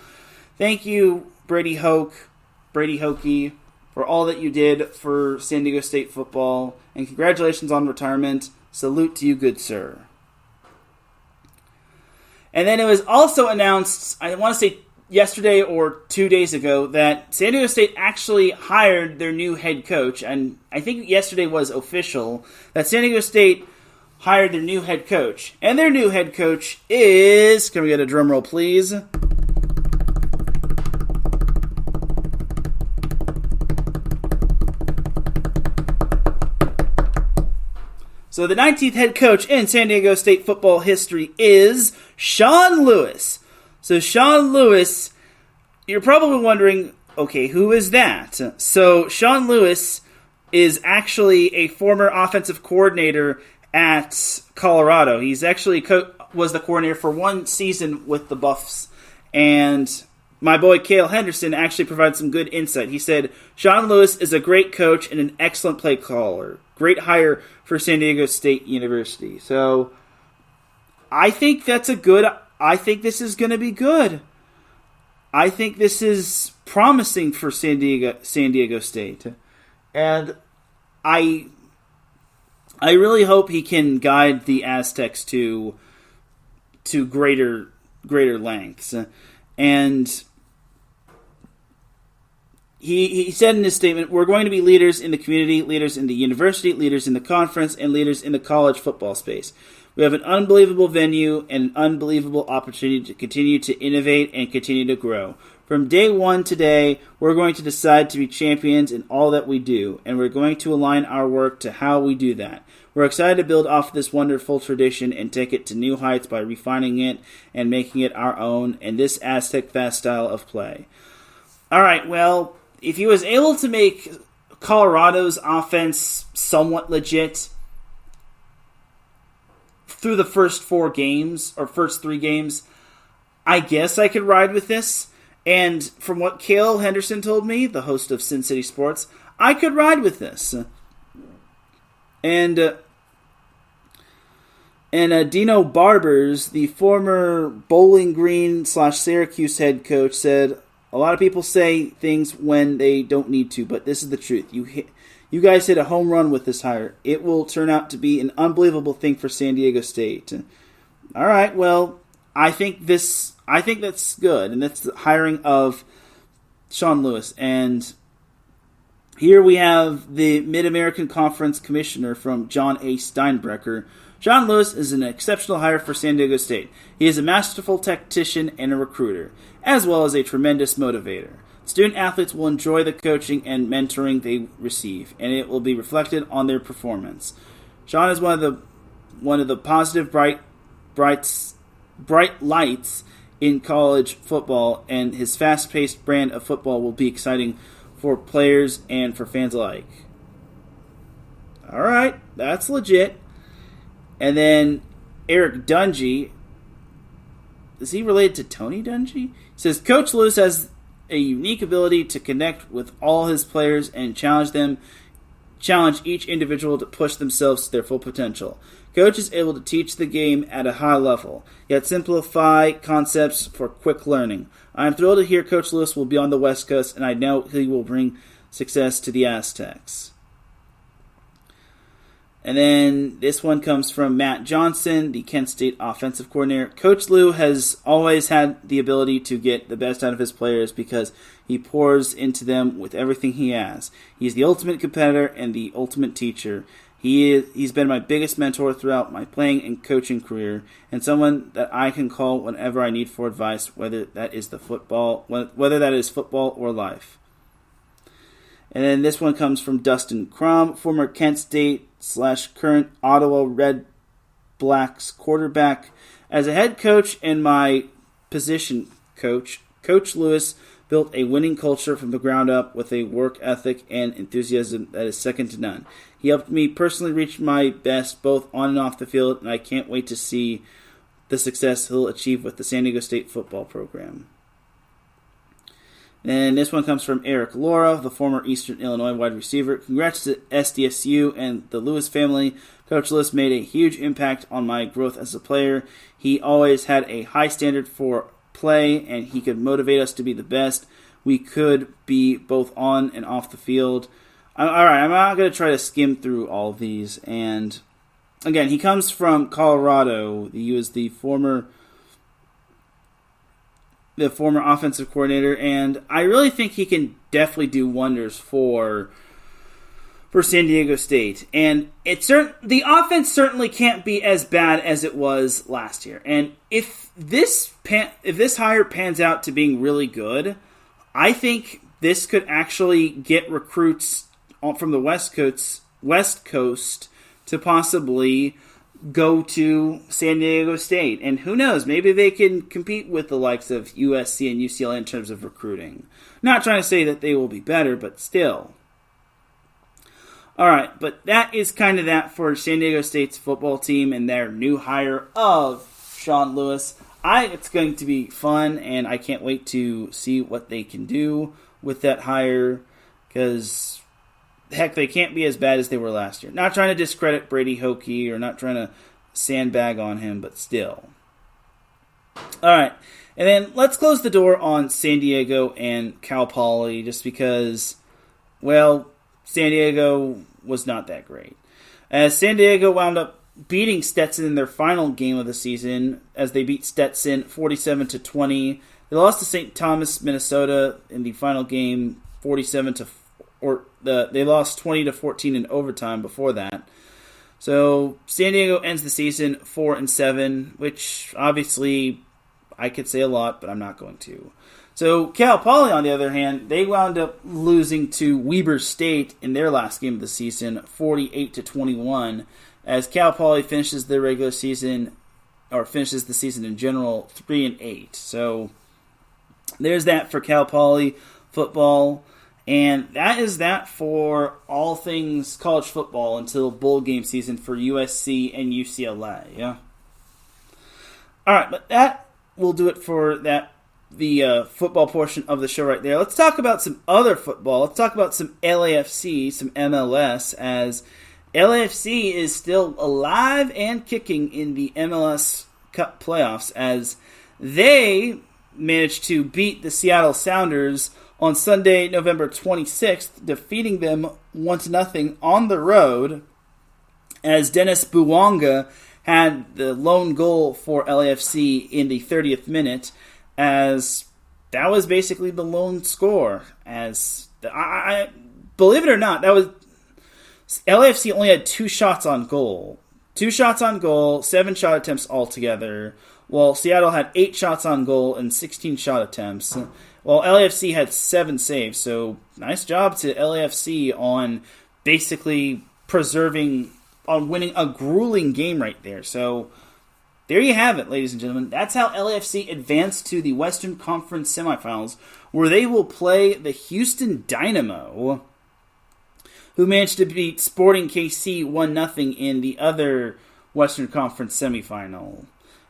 [SPEAKER 1] thank you, Brady Hoke, for all that you did for San Diego State football, and congratulations on retirement. Salute to you, good sir. And then it was also announced, I want to say yesterday or 2 days ago, that San Diego State actually hired their new head coach, and I think yesterday was official, that San Diego State hired their new head coach. And their new head coach is, can we get a drum roll please? So the 19th head coach in San Diego State football history is Sean Lewis. So Sean Lewis, you're probably wondering, okay, who is that? So Sean Lewis is actually a former offensive coordinator at Colorado. He's actually was the coordinator for one season with the Buffs. And my boy Cale Henderson actually provided some good insight. He said, Sean Lewis is a great coach and an excellent play caller. Great hire for San Diego State University. So I think I think this is going to be good. I think this is promising for San Diego State. And I really hope he can guide the Aztecs to greater lengths. And he said in his statement, we're going to be leaders in the community, leaders in the university, leaders in the conference, and leaders in the college football space. We have an unbelievable venue and an unbelievable opportunity to continue to innovate and continue to grow. From day one today, we're going to decide to be champions in all that we do, and we're going to align our work to how we do that. We're excited to build off this wonderful tradition and take it to new heights by refining it and making it our own and this Aztec fast style of play. All right, well, if he was able to make Colorado's offense somewhat legit through the first 4 games, or first 3 games, I guess I could ride with this. And from what Cale Henderson told me, the host of Sin City Sports, I could ride with this. And Dino Barbers, the former Bowling Green / Syracuse head coach, said, a lot of people say things when they don't need to, but this is the truth. You guys hit a home run with this hire. It will turn out to be an unbelievable thing for San Diego State. All right, well, I think that's good, and that's the hiring of Sean Lewis. And here we have the Mid-American Conference Commissioner from John A. Steinbrecher. Sean Lewis is an exceptional hire for San Diego State. He is a masterful tactician and a recruiter, as well as a tremendous motivator. Student-athletes will enjoy the coaching and mentoring they receive, and it will be reflected on their performance. Sean is one of the positive bright lights in college football, and his fast-paced brand of football will be exciting for players and for fans alike. All right, that's legit. And then Eric Dungy, is he related to Tony Dungy? He says, Coach Lewis has a unique ability to connect with all his players and challenge each individual to push themselves to their full potential. Coach is able to teach the game at a high level, yet simplify concepts for quick learning. I am thrilled to hear Coach Lewis will be on the West Coast, and I know he will bring success to the Aztecs. And then this one comes from Matt Johnson, the Kent State offensive coordinator. Coach Lou has always had the ability to get the best out of his players because he pours into them with everything he has. He's the ultimate competitor and the ultimate teacher. He's been my biggest mentor throughout my playing and coaching career, and someone that I can call whenever I need for advice, whether that is football or life. And then this one comes from Dustin Crum, former Kent State / current Ottawa Red Blacks quarterback. As a head coach and my position coach, Coach Lewis built a winning culture from the ground up with a work ethic and enthusiasm that is second to none. He helped me personally reach my best both on and off the field, and I can't wait to see the success he'll achieve with the San Diego State football program. And this one comes from Eric Laura, the former Eastern Illinois wide receiver. Congrats to SDSU and the Lewis family. Coach Lewis made a huge impact on my growth as a player. He always had a high standard for play, and he could motivate us to be the best we could be both on and off the field. All right, I'm not going to try to skim through all of these. And again, he comes from Colorado. He was the former offensive coordinator, and I really think he can definitely do wonders for San Diego State. And the offense certainly can't be as bad as it was last year. And if this hire pans out to being really good, I think this could actually get recruits from the West Coast to possibly go to San Diego State. And who knows, maybe they can compete with the likes of USC and UCLA in terms of recruiting. Not trying to say that they will be better, but still. All right, but that is kind of that for San Diego State's football team and their new hire of Sean Lewis. It's going to be fun, and I can't wait to see what they can do with that hire, because heck, they can't be as bad as they were last year. Not trying to discredit Brady Hoke or not trying to sandbag on him, but still. All right, and then let's close the door on San Diego and Cal Poly, just because, well, San Diego was not that great. As San Diego wound up beating Stetson in their final game of the season, as they beat Stetson 47-20. They lost to St. Thomas, Minnesota in the final game, they lost 20-14 in overtime before that. So San Diego ends the season 4-7, which obviously I could say a lot, but I'm not going to. So Cal Poly, on the other hand, they wound up losing to Weber State in their last game of the season, 48-21, as Cal Poly finishes their regular season, or finishes the season in general, 3-8. So there's that for Cal Poly football, and that is that for all things college football until bowl game season for USC and UCLA. Yeah. All right, but that will do it for the football portion of the show right there. Let's talk about some other football. Let's talk about some LAFC, some MLS, as LAFC is still alive and kicking in the MLS Cup playoffs, as they managed to beat the Seattle Sounders on Sunday, November 26th, defeating them 1-0 on the road, as Dennis Bouanga had the lone goal for LAFC in the 30th minute, as that was basically the lone score. As I believe it or not, that was LAFC only had 2 shots on goal. 2 shots on goal, 7 shot attempts altogether, while Seattle had 8 shots on goal and 16 shot attempts. While LAFC had 7 saves. So nice job to LAFC on basically on winning a grueling game right there. So there you have it, ladies and gentlemen. That's how LAFC advanced to the Western Conference semifinals, where they will play the Houston Dynamo, who managed to beat Sporting KC 1-0 in the other Western Conference semifinal.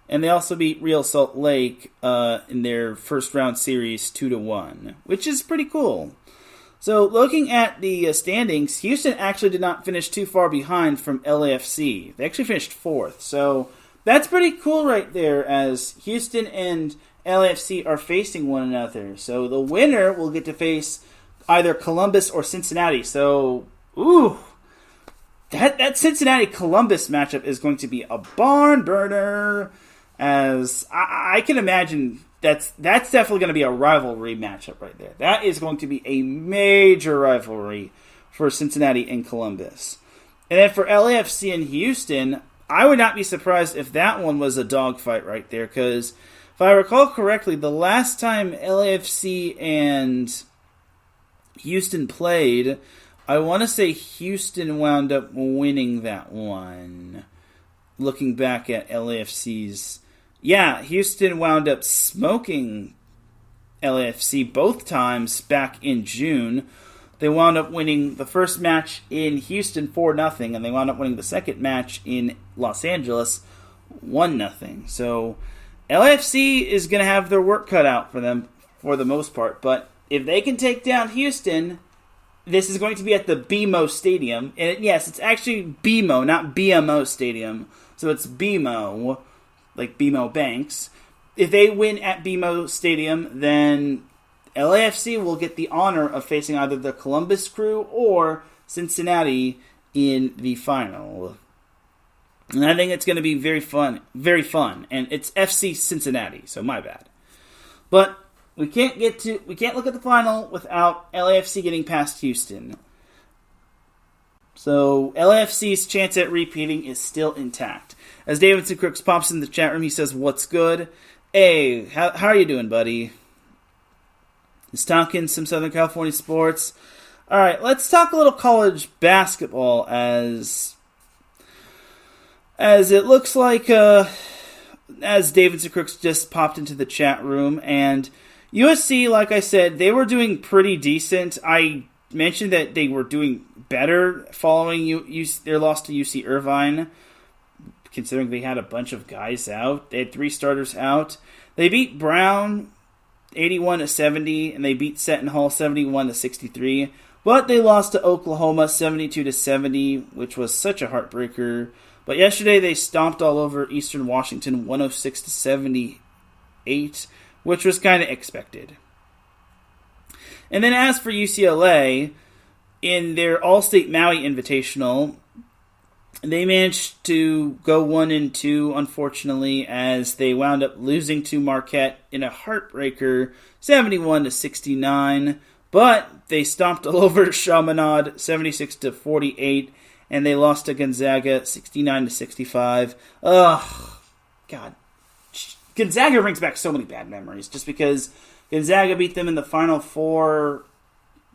[SPEAKER 1] And they also beat Real Salt Lake in their first round series 2-1, which is pretty cool. So looking at the standings, Houston actually did not finish too far behind from LAFC. They actually finished 4th. So that's pretty cool right there, as Houston and LAFC are facing one another. So the winner will get to face either Columbus or Cincinnati. So, that Cincinnati-Columbus matchup is going to be a barn burner, as I can imagine that's definitely going to be a rivalry matchup right there. That is going to be a major rivalry for Cincinnati and Columbus. And then for LAFC and Houston, I would not be surprised if that one was a dogfight right there, because if I recall correctly, the last time LAFC and Houston played, I want to say Houston wound up winning that one. Looking back at LAFC's... Yeah, Houston wound up smoking LAFC both times back in June. They wound up winning the first match in Houston 4-0, and they wound up winning the second match in Los Angeles 1-0. So LAFC is going to have their work cut out for them for the most part, but if they can take down Houston, this is going to be at the BMO Stadium. And yes, it's actually BMO, not BMO Stadium. So it's BMO, like BMO Banks. If they win at BMO Stadium, then LAFC will get the honor of facing either the Columbus Crew or Cincinnati in the final. And I think it's going to be very fun, and it's FC Cincinnati, so my bad. But we can't look at the final without LAFC getting past Houston. So LAFC's chance at repeating is still intact. As Davidson Crooks pops in the chat room, he says, "What's good? Hey, how are you doing, buddy?" He's talking some Southern California sports. All right, let's talk a little college basketball, as it looks like as Davidson Crooks just popped into the chat room, and USC, like I said, they were doing pretty decent. I mentioned that they were doing better following their loss to UC Irvine, considering they had a bunch of guys out. They had 3 starters out. They beat Brown 81-70, and they beat Seton Hall 71-63. But they lost to Oklahoma 72-70, which was such a heartbreaker. But yesterday they stomped all over Eastern Washington 106-78, which was kind of expected. And then as for UCLA, in their All-State Maui Invitational, they managed to go 1-2, unfortunately, as they wound up losing to Marquette in a heartbreaker 71-69. But they stomped all over Chaminade 76-48, and they lost to Gonzaga 69-65. Ugh, God. Gonzaga brings back so many bad memories, just because Gonzaga beat them in the Final Four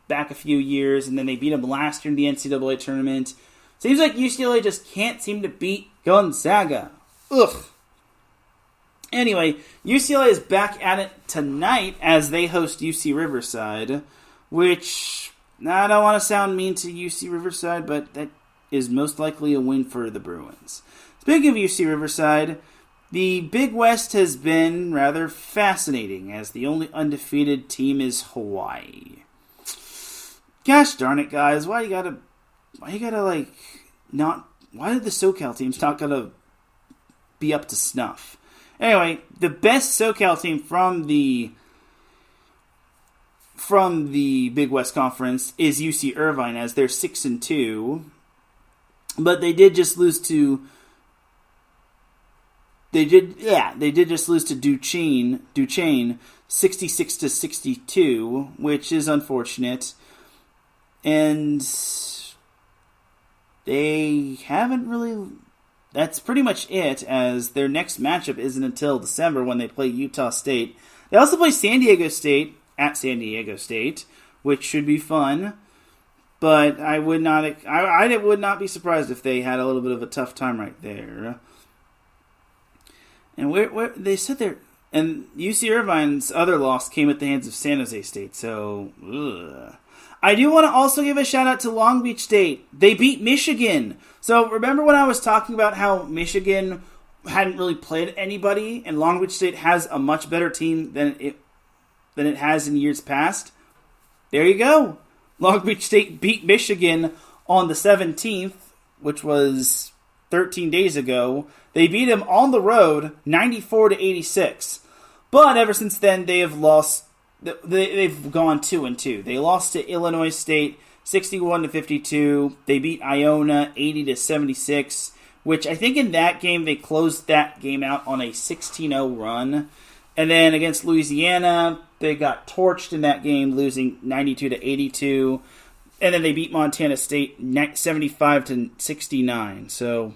[SPEAKER 1] back a few years, and then they beat them last year in the NCAA tournament. Seems like UCLA just can't seem to beat Gonzaga. Ugh. Anyway, UCLA is back at it tonight as they host UC Riverside, which, I don't want to sound mean to UC Riverside, but that is most likely a win for the Bruins. Speaking of UC Riverside, the Big West has been rather fascinating, as the only undefeated team is Hawaii. Gosh darn it, guys, why did the SoCal teams not gonna be up to snuff? Anyway, the best SoCal team from the Big West Conference is UC Irvine, as they're 6-2, but they did just lose to Duchesne 66-62, which is unfortunate, and they haven't really. That's pretty much it, as their next matchup isn't until December when they play Utah State. They also play San Diego State at San Diego State, which should be fun. But I would not be surprised if they had a little bit of a tough time right there. And where they said there, and UC Irvine's other loss came at the hands of San Jose State. So, ugh. I do want to also give a shout out to Long Beach State. They beat Michigan. So remember when I was talking about how Michigan hadn't really played anybody, and Long Beach State has a much better team than it has in years past? There you go. Long Beach State beat Michigan on the 17th, which was 13 days ago. They beat them on the road, 94-86. But ever since then, they have lost. They've gone 2-2. They lost to Illinois State 61-52. They beat Iona 80-76, which I think in that game they closed that game out on a 16-0 run. And then against Louisiana, they got torched in that game, losing 92-82. And then they beat Montana State 75-69. So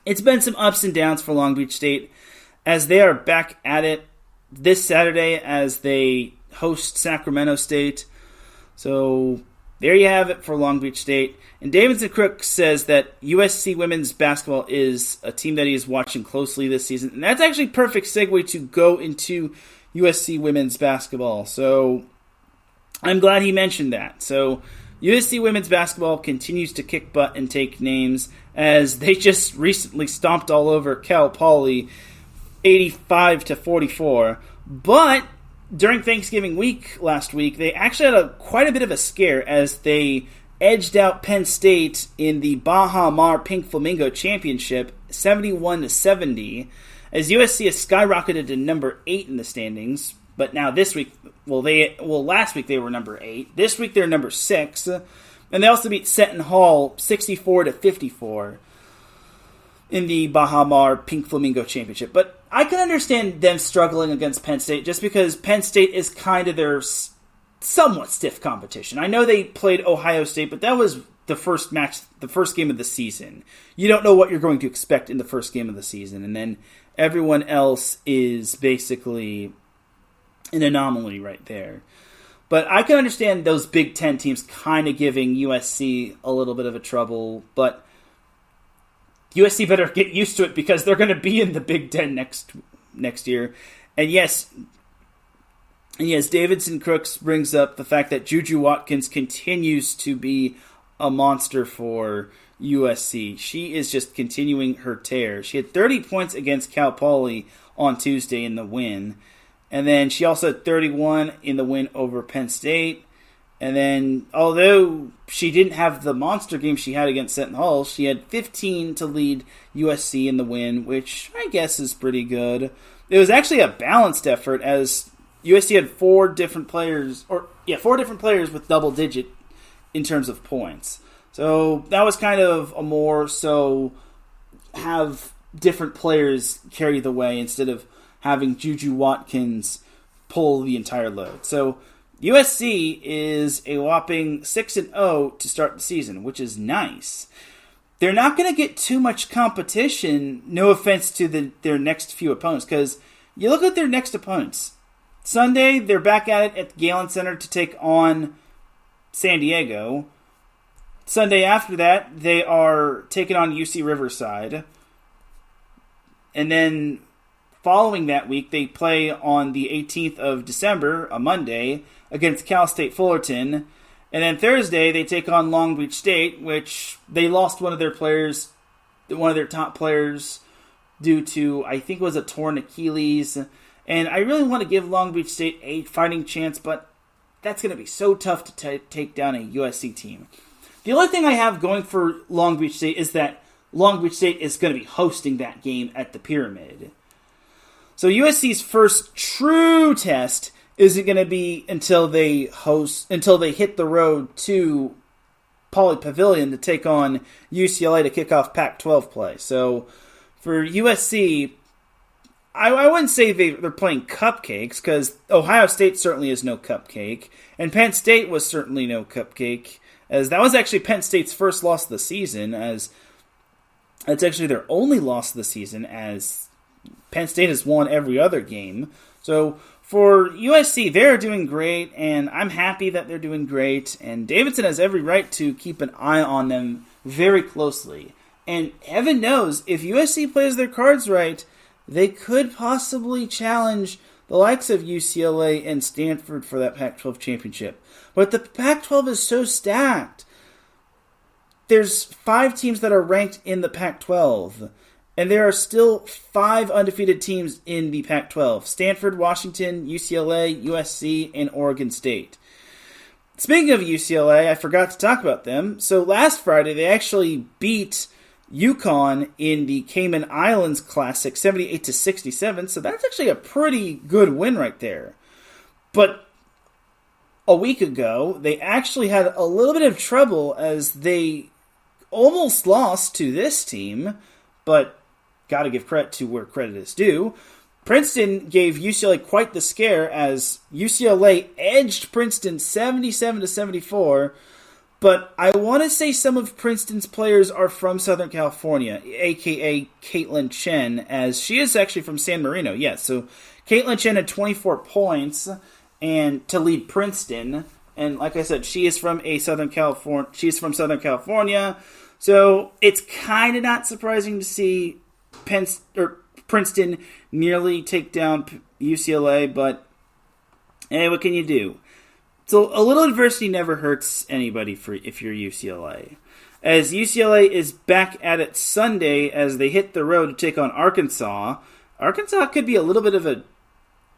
[SPEAKER 1] it's been some ups and downs for Long Beach State as they are back at it this Saturday as they host Sacramento State. So there you have it for Long Beach State. And Davidson Crook says that USC women's basketball is a team that he is watching closely this season. And that's actually a perfect segue to go into USC women's basketball. So I'm glad he mentioned that. So USC women's basketball continues to kick butt and take names, as they just recently stomped all over Cal Poly 85-44. But during Thanksgiving week last week, they actually had quite a bit of a scare as they edged out Penn State in the Baja Mar Pink Flamingo Championship 71-70, as USC has skyrocketed to number 8 in the standings. But now this week, last week they were number 8. This week they're number 6. And they also beat Seton Hall 64-54 in the Baja Mar Pink Flamingo Championship. But I can understand them struggling against Penn State just because Penn State is kind of their somewhat stiff competition. I know they played Ohio State, but that was the first game of the season. You don't know what you're going to expect in the first game of the season. And then everyone else is basically an anomaly right there. But I can understand those Big Ten teams kind of giving USC a little bit of a trouble, but USC better get used to it because they're going to be in the Big Ten next year. And yes, Davidson Crooks brings up the fact that Juju Watkins continues to be a monster for USC. She is just continuing her tear. She had 30 points against Cal Poly on Tuesday in the win. And then she also had 31 in the win over Penn State. And then, although she didn't have the monster game she had against Seton Hall, she had 15 to lead USC in the win, which I guess is pretty good. It was actually a balanced effort, as USC had four different players with double digit in terms of points. So that was kind of a more so have different players carry the way instead of having Juju Watkins pull the entire load. So USC is a whopping 6-0 to start the season, which is nice. They're not going to get too much competition, no offense to their next few opponents, because you look at their next opponents. Sunday, they're back at it at the Galen Center to take on San Diego. Sunday after that, they are taking on UC Riverside. And then following that week, they play on the 18th of December, a Monday, against Cal State Fullerton. And then Thursday, they take on Long Beach State, which they lost one of their top players, due to, I think it was a torn Achilles. And I really want to give Long Beach State a fighting chance, but that's going to be so tough to take down a USC team. The only thing I have going for Long Beach State is that Long Beach State is going to be hosting that game at the Pyramid. So USC's first true test isn't going to be until they hit the road to Pauley Pavilion to take on UCLA to kick off Pac-12 play. So for USC, I wouldn't say they're playing cupcakes, because Ohio State certainly is no cupcake, and Penn State was certainly no cupcake, as that was actually Penn State's first loss of the season, as it's actually their only loss of the season, as Penn State has won every other game. So for USC, they're doing great, and I'm happy that they're doing great, and Davidson has every right to keep an eye on them very closely. And heaven knows, if USC plays their cards right, they could possibly challenge the likes of UCLA and Stanford for that Pac-12 championship. But the Pac-12 is so stacked. There's 5 teams that are ranked in the Pac-12, and there are still 5 undefeated teams in the Pac-12. Stanford, Washington, UCLA, USC, and Oregon State. Speaking of UCLA, I forgot to talk about them. So last Friday, they actually beat UConn in the Cayman Islands Classic 78-67, so that's actually a pretty good win right there. But a week ago, they actually had a little bit of trouble as they almost lost to this team, but got to give credit to where credit is due. Princeton gave UCLA quite the scare as UCLA edged Princeton 77-74. But I want to say some of Princeton's players are from Southern California, a.k.a. Caitlin Chen, as she is actually from San Marino. Yes, so Caitlin Chen had 24 points and to lead Princeton. And like I said, she is from Southern California. So it's kind of not surprising to see Princeton nearly take down UCLA, but hey, what can you do? So a little adversity never hurts anybody if you're UCLA. As UCLA is back at it Sunday as they hit the road to take on Arkansas. Arkansas could be a little bit of a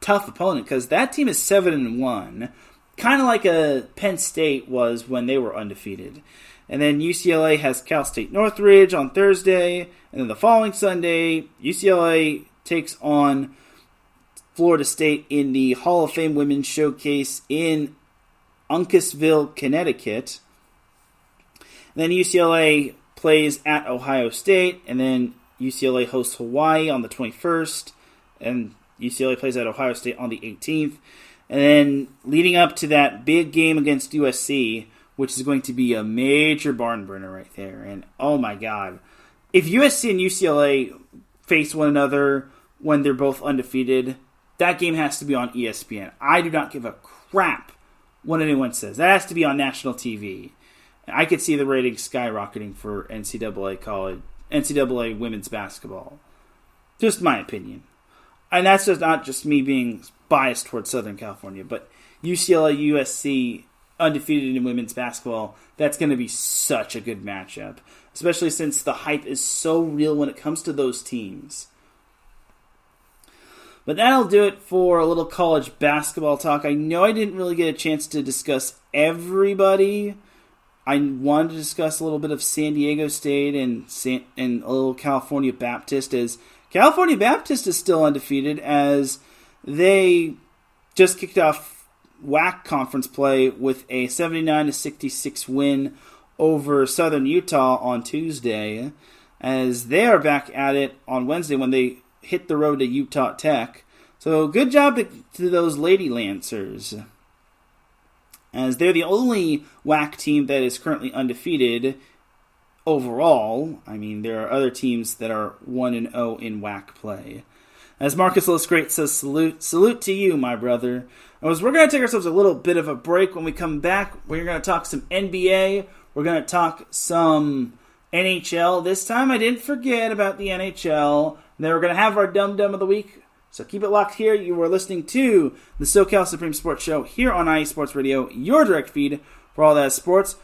[SPEAKER 1] tough opponent because that team is 7-1, kind of like a Penn State was when they were undefeated. And then UCLA has Cal State Northridge on Thursday, and then the following Sunday, UCLA takes on Florida State in the Hall of Fame Women's Showcase in Uncasville, Connecticut. And then UCLA plays at Ohio State, and then UCLA hosts Hawaii on the 21st, and UCLA plays at Ohio State on the 18th. And then leading up to that big game against USC, which is going to be a major barn burner right there. And oh my God, if USC and UCLA face one another when they're both undefeated, that game has to be on ESPN. I do not give a crap what anyone says. That has to be on national TV. I could see the ratings skyrocketing for NCAA women's basketball. Just my opinion. And that's just not just me being biased towards Southern California, but UCLA, USC, undefeated in women's basketball, that's going to be such a good matchup, especially since the hype is so real when it comes to those teams. But that'll do it for a little college basketball talk. I know I didn't really get a chance to discuss everybody. I wanted to discuss a little bit of San Diego State and a little California Baptist, as California Baptist is still undefeated as they just kicked off WAC conference play with a 79-66 win over Southern Utah on Tuesday, as they are back at it on Wednesday when they hit the road to Utah Tech. So good job to those Lady Lancers, as they're the only WAC team that is currently undefeated overall. I mean, there are other teams that are 1-0 in WAC play. As Marcus Loscrate says, salute to you, my brother. We're going to take ourselves a little bit of a break. When we come back, we're going to talk some NBA. We're going to talk some NHL. This time I didn't forget about the NHL. Then we're going to have our Dum Dum of the Week. So keep it locked here. You are listening to the SoCal Supreme Sports Show here on IE Sports Radio, your direct feed for all that is sports.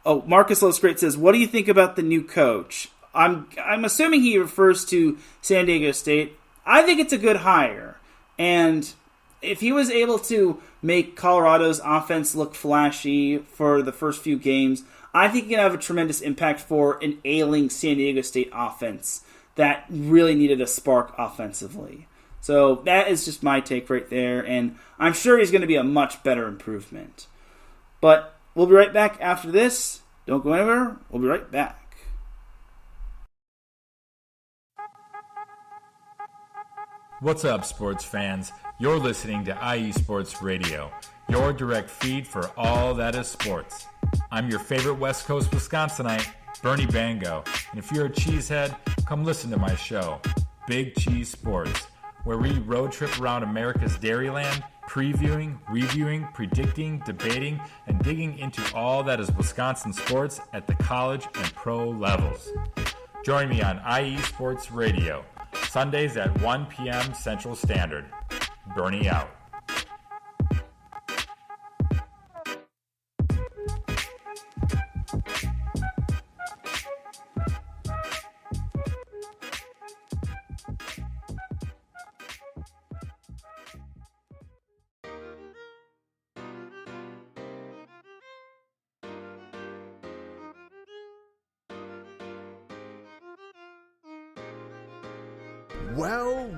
[SPEAKER 1] Oh, Marcus Loscrate says, what do you think about the new coach? I'm assuming he refers to San Diego State. I think it's a good hire. And if he was able to make Colorado's offense look flashy for the first few games, I think he can have a tremendous impact for an ailing San Diego State offense that really needed a spark offensively. So that is just my take right there, and I'm sure he's going to be a much better improvement. But we'll be right back after this. Don't go anywhere. We'll be right back.
[SPEAKER 2] What's up, sports fans? You're listening to IE Sports Radio, your direct feed for all that is sports. I'm your favorite West Coast Wisconsinite, Bernie Bango, and if you're a cheesehead, come listen to my show, Big Cheese Sports, where we road trip around America's Dairyland, previewing, reviewing, predicting, debating, and digging into all that is Wisconsin sports at the college and pro levels. Join me on IE Sports Radio, Sundays at 1 p.m. Central Standard. Bernie out.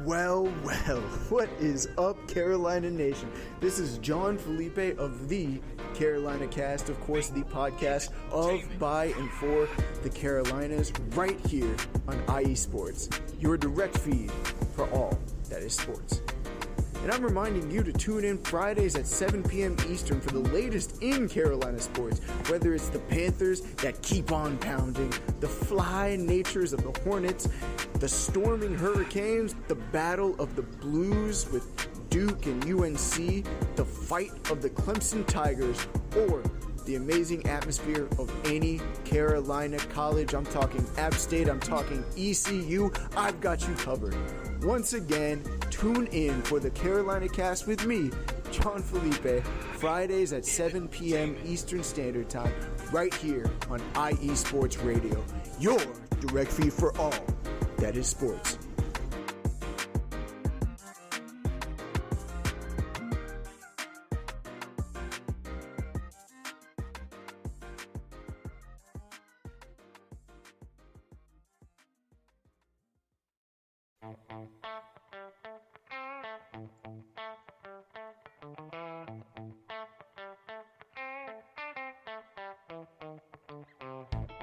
[SPEAKER 3] Well, what is up, Carolina Nation? This is John Felipe of the Carolina Cast, of course, the podcast of, by, and for the Carolinas, right here on IE Sports, your direct feed for all that is sports. And I'm reminding you to tune in Fridays at 7 p.m. Eastern for the latest in Carolina sports, whether it's the Panthers that keep on pounding, the fly natures of the Hornets, the storming Hurricanes, the battle of the Blues with Duke and UNC, the fight of the Clemson Tigers, or the amazing atmosphere of any Carolina college. I'm talking App State, I'm talking ECU. I've got you covered. Once again, tune in for the Carolina Cast with me, John Felipe, Fridays at 7 p.m. Eastern Standard Time, right here on IE Sports Radio, your direct feed for all that is sports.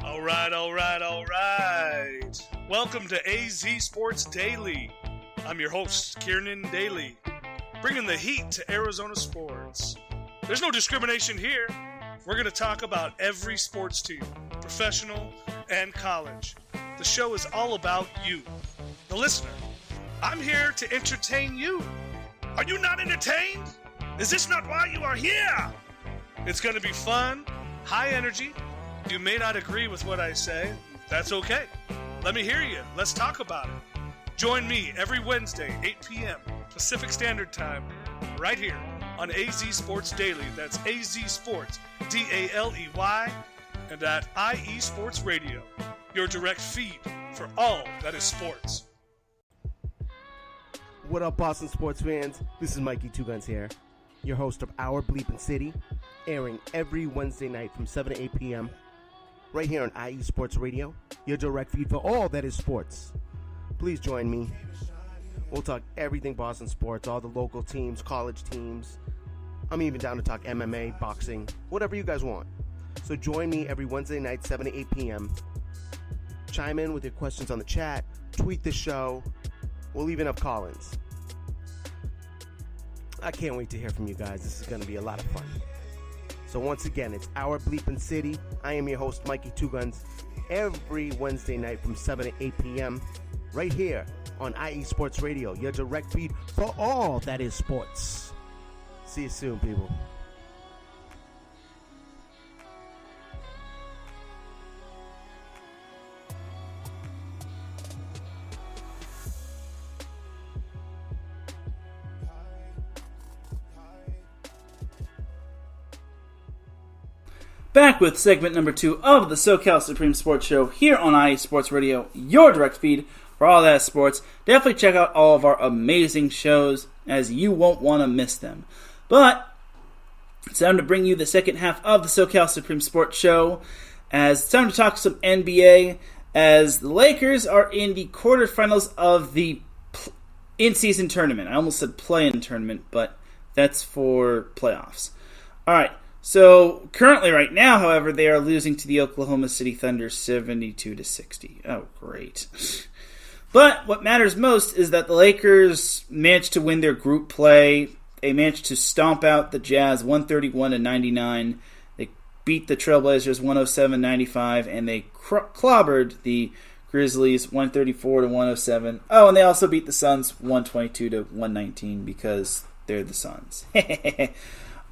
[SPEAKER 4] All right. Welcome to AZ Sports Daily. I'm your host, Kieran Daly, bringing the heat to Arizona sports. There's no discrimination here. We're going to talk about every sports team, professional and college. The show is all about you, the listener. I'm here to entertain you. Are you not entertained? Is this not why you are here? It's going to be fun, high energy. You may not agree with what I say. That's okay. Let me hear you. Let's talk about it. Join me every Wednesday, 8 p.m. Pacific Standard Time, right here on AZ Sports Daily. That's AZ Sports, D-A-L-E-Y, and at IE Sports Radio, your direct feed for all that is sports.
[SPEAKER 5] What up, Boston sports fans? This is Mikey Two Guns here, your host of Our Bleepin' City, airing every Wednesday night from 7 to 8 p.m. right here on IE Sports Radio, your direct feed for all that is sports. Please join me. We'll talk everything Boston sports, all the local teams, college teams. I'm even down to talk MMA, boxing, whatever you guys want. So join me every Wednesday night, 7 to 8 p.m. Chime in with your questions on the chat, tweet the show. We'll even have call-ins. I can't wait to hear from you guys. This is going to be a lot of fun. So once again, it's Our Bleepin' City. I am your host, Mikey Two Guns, every Wednesday night from 7 to 8 p.m. right here on IE Sports Radio, your direct feed for all that is sports. See you soon, people.
[SPEAKER 1] Back with segment number 2 of the SoCal Supreme Sports Show here on IE Sports Radio, your direct feed for all that sports. Definitely check out all of our amazing shows, as you won't want to miss them. But it's time to bring you the second half of the SoCal Supreme Sports Show, as it's time to talk some NBA, as the Lakers are in the quarterfinals of the in-season tournament. I almost said play-in tournament, but that's for playoffs. All right. So, currently right now, however, they are losing to the Oklahoma City Thunder 72-60. Oh, great. But what matters most is that the Lakers managed to win their group play. They managed to stomp out the Jazz 131-99. They beat the Trailblazers 107-95, and they clobbered the Grizzlies 134-107. Oh, and they also beat the Suns 122-119 because they're the Suns.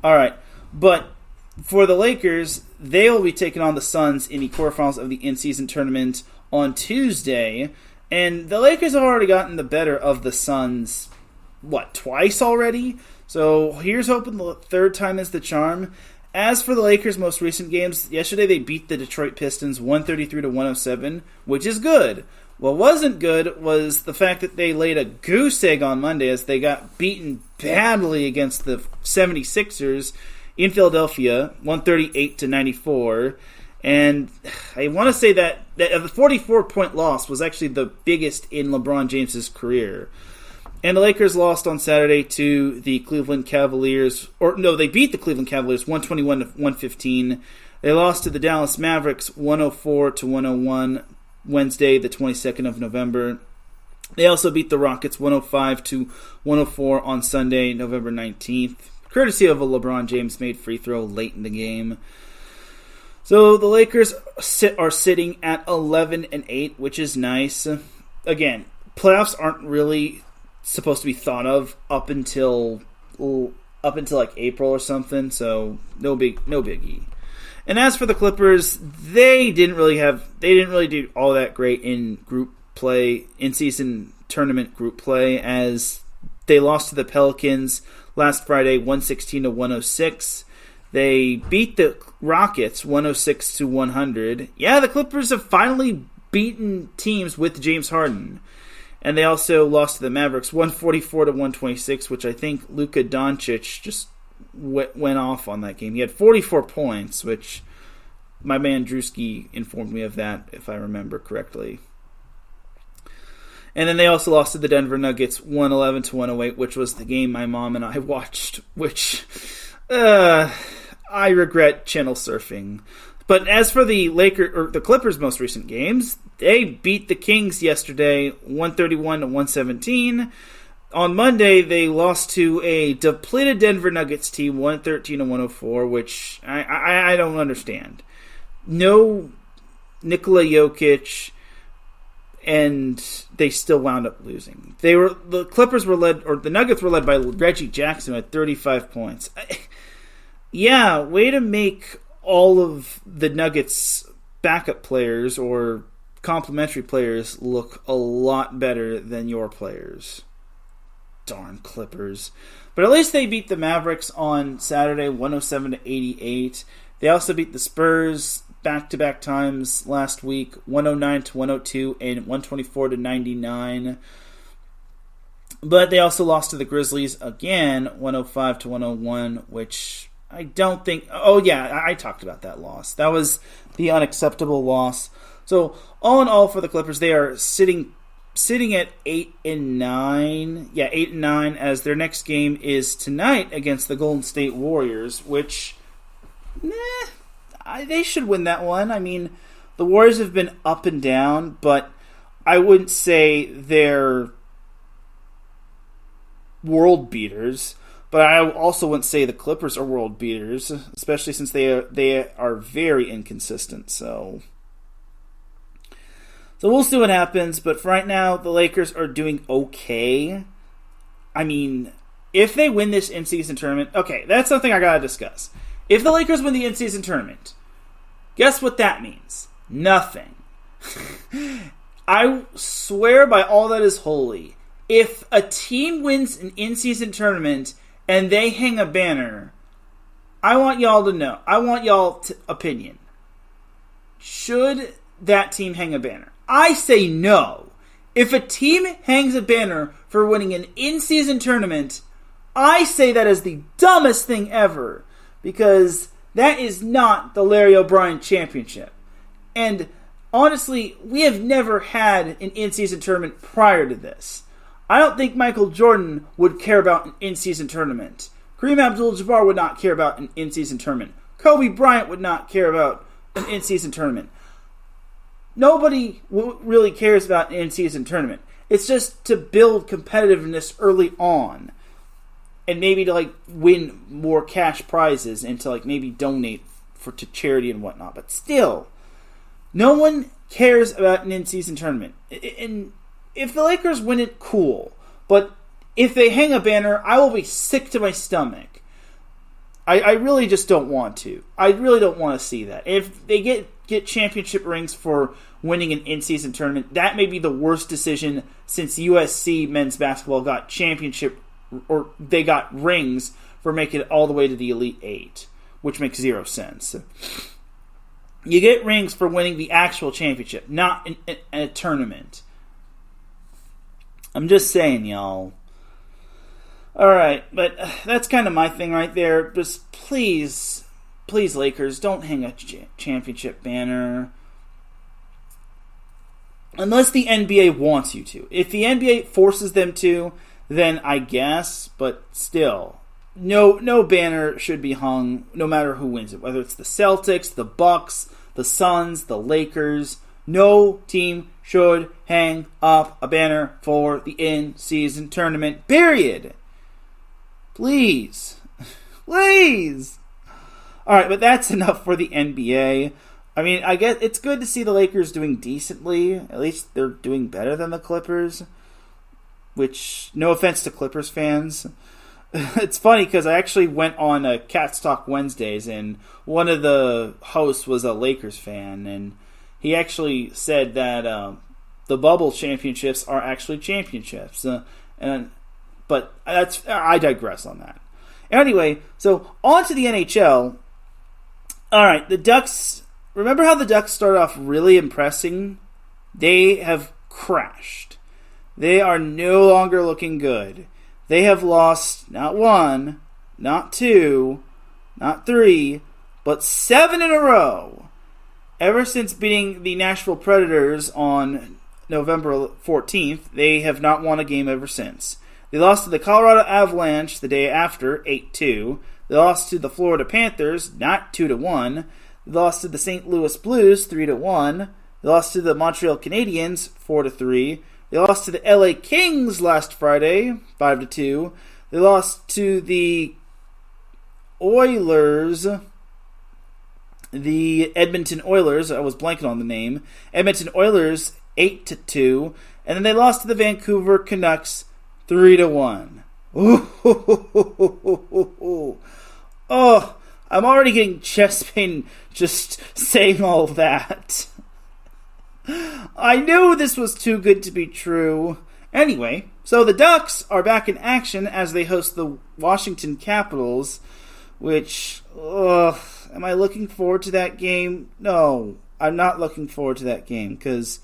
[SPEAKER 1] All right. But for the Lakers, they will be taking on the Suns in the quarterfinals of the in-season tournament on Tuesday. And the Lakers have already gotten the better of the Suns, twice already? So here's hoping the third time is the charm. As for the Lakers' most recent games, yesterday they beat the Detroit Pistons 133-107, which is good. What wasn't good was the fact that they laid a goose egg on Monday as they got beaten badly against the 76ers in Philadelphia, 138-94, and I want to say that the 44-point loss was actually the biggest in LeBron James' career. And the Lakers lost on Saturday to the Cleveland Cavaliers, they beat the Cleveland Cavaliers 121-115. They lost to the Dallas Mavericks 104-101 Wednesday, the 22nd of November. They also beat the Rockets 105-104 on Sunday, November 19th. Courtesy of a LeBron James made free throw late in the game. So the Lakers are sitting at 11-8, which is nice. Again, playoffs aren't really supposed to be thought of up until like April or something. So no biggie. And as for the Clippers, they didn't really do all that great in group play, in season tournament group play, as they lost to the Pelicans last Friday, 116-106. They beat the Rockets 106-100. Yeah, the Clippers have finally beaten teams with James Harden. And they also lost to the Mavericks 144-126, which I think Luka Doncic just went off on that game. He had 44 points, which my man Drewski informed me of that, if I remember correctly. And then they also lost to the Denver Nuggets 111-108, which was the game my mom and I watched, which I regret channel surfing. But as for the Clippers' most recent games, they beat the Kings yesterday 131-117. On Monday, they lost to a depleted Denver Nuggets team 113-104, which I don't understand. No Nikola Jokic, and they still wound up losing. The Nuggets were led by Reggie Jackson at 35 points. Yeah, way to make all of the Nuggets backup players or complimentary players look a lot better than your players. Darn Clippers. But at least they beat the Mavericks on Saturday 107-88. They also beat the Spurs back-to-back times last week, 109-102 and 124-99. But they also lost to the Grizzlies again, 105-101, which I don't think... Oh, yeah, I talked about that loss. That was the unacceptable loss. So, all in all for the Clippers, they are sitting at 8-9. Yeah, 8-9, as their next game is tonight against the Golden State Warriors, which... they should win that one. I mean, the Warriors have been up and down, but I wouldn't say they're world beaters. But I also wouldn't say the Clippers are world beaters, especially since they are very inconsistent. So So we'll see what happens, but for right now, the Lakers are doing okay. I mean, if they win this in-season tournament, okay, that's something I gotta discuss. If the Lakers win the in-season tournament, guess what that means? Nothing. I swear by all that is holy, if a team wins an in-season tournament and they hang a banner, I want y'all to know. I want y'all's opinion. Should that team hang a banner? I say no. If a team hangs a banner for winning an in-season tournament, I say that is the dumbest thing ever, because that is not the Larry O'Brien Championship. And honestly, we have never had an in-season tournament prior to this. I don't think Michael Jordan would care about an in-season tournament. Kareem Abdul-Jabbar would not care about an in-season tournament. Kobe Bryant would not care about an in-season tournament. Nobody really cares about an in-season tournament. It's just to build competitiveness early on. And maybe to win more cash prizes and to maybe donate to charity and whatnot. But still, no one cares about an in-season tournament. And if the Lakers win it, cool. But if they hang a banner, I will be sick to my stomach. I really just don't want to. I really don't want to see that. If they get championship rings for winning an in-season tournament, that may be the worst decision since USC men's basketball got championship, or they got rings for making it all the way to the Elite Eight, which makes zero sense. You get rings for winning the actual championship, not in a tournament. I'm just saying, y'all. Alright, but that's kind of my thing right there. Just please, Lakers, don't hang a championship banner. Unless the NBA wants you to. If the NBA forces them to, then I guess, but still. No banner should be hung, no matter who wins it. Whether it's the Celtics, the Bucks, the Suns, the Lakers. No team should hang up a banner for the in-season tournament. Period. Please. Please. Alright, but that's enough for the NBA. I mean, I guess it's good to see the Lakers doing decently. At least they're doing better than the Clippers. Which, no offense to Clippers fans. It's funny because I actually went on a Cats Talk Wednesdays and one of the hosts was a Lakers fan. And he actually said that the bubble championships are actually championships. But I digress on that. Anyway, so on to the NHL. Alright, the Ducks. Remember how the Ducks started off really impressing? They have crashed. They are no longer looking good. They have lost not one, not two, not three, but 7 in a row. Ever since beating the Nashville Predators on November 14th, they have not won a game ever since. They lost to the Colorado Avalanche the day after, 8-2. They lost to the Florida Panthers, not 2-1. They lost to the St. Louis Blues, 3-1. They lost to the Montreal Canadiens, 4-3. They lost to the LA Kings last Friday, 5-2. They lost to the Oilers, the Edmonton Oilers. I was blanking on the name. Edmonton Oilers, 8-2. And then they lost to the Vancouver Canucks, 3-1. Oh, I'm already getting chest pain just saying all that. I knew this was too good to be true. Anyway, so the Ducks are back in action as they host the Washington Capitals, which, am I looking forward to that game? No, I'm not looking forward to that game because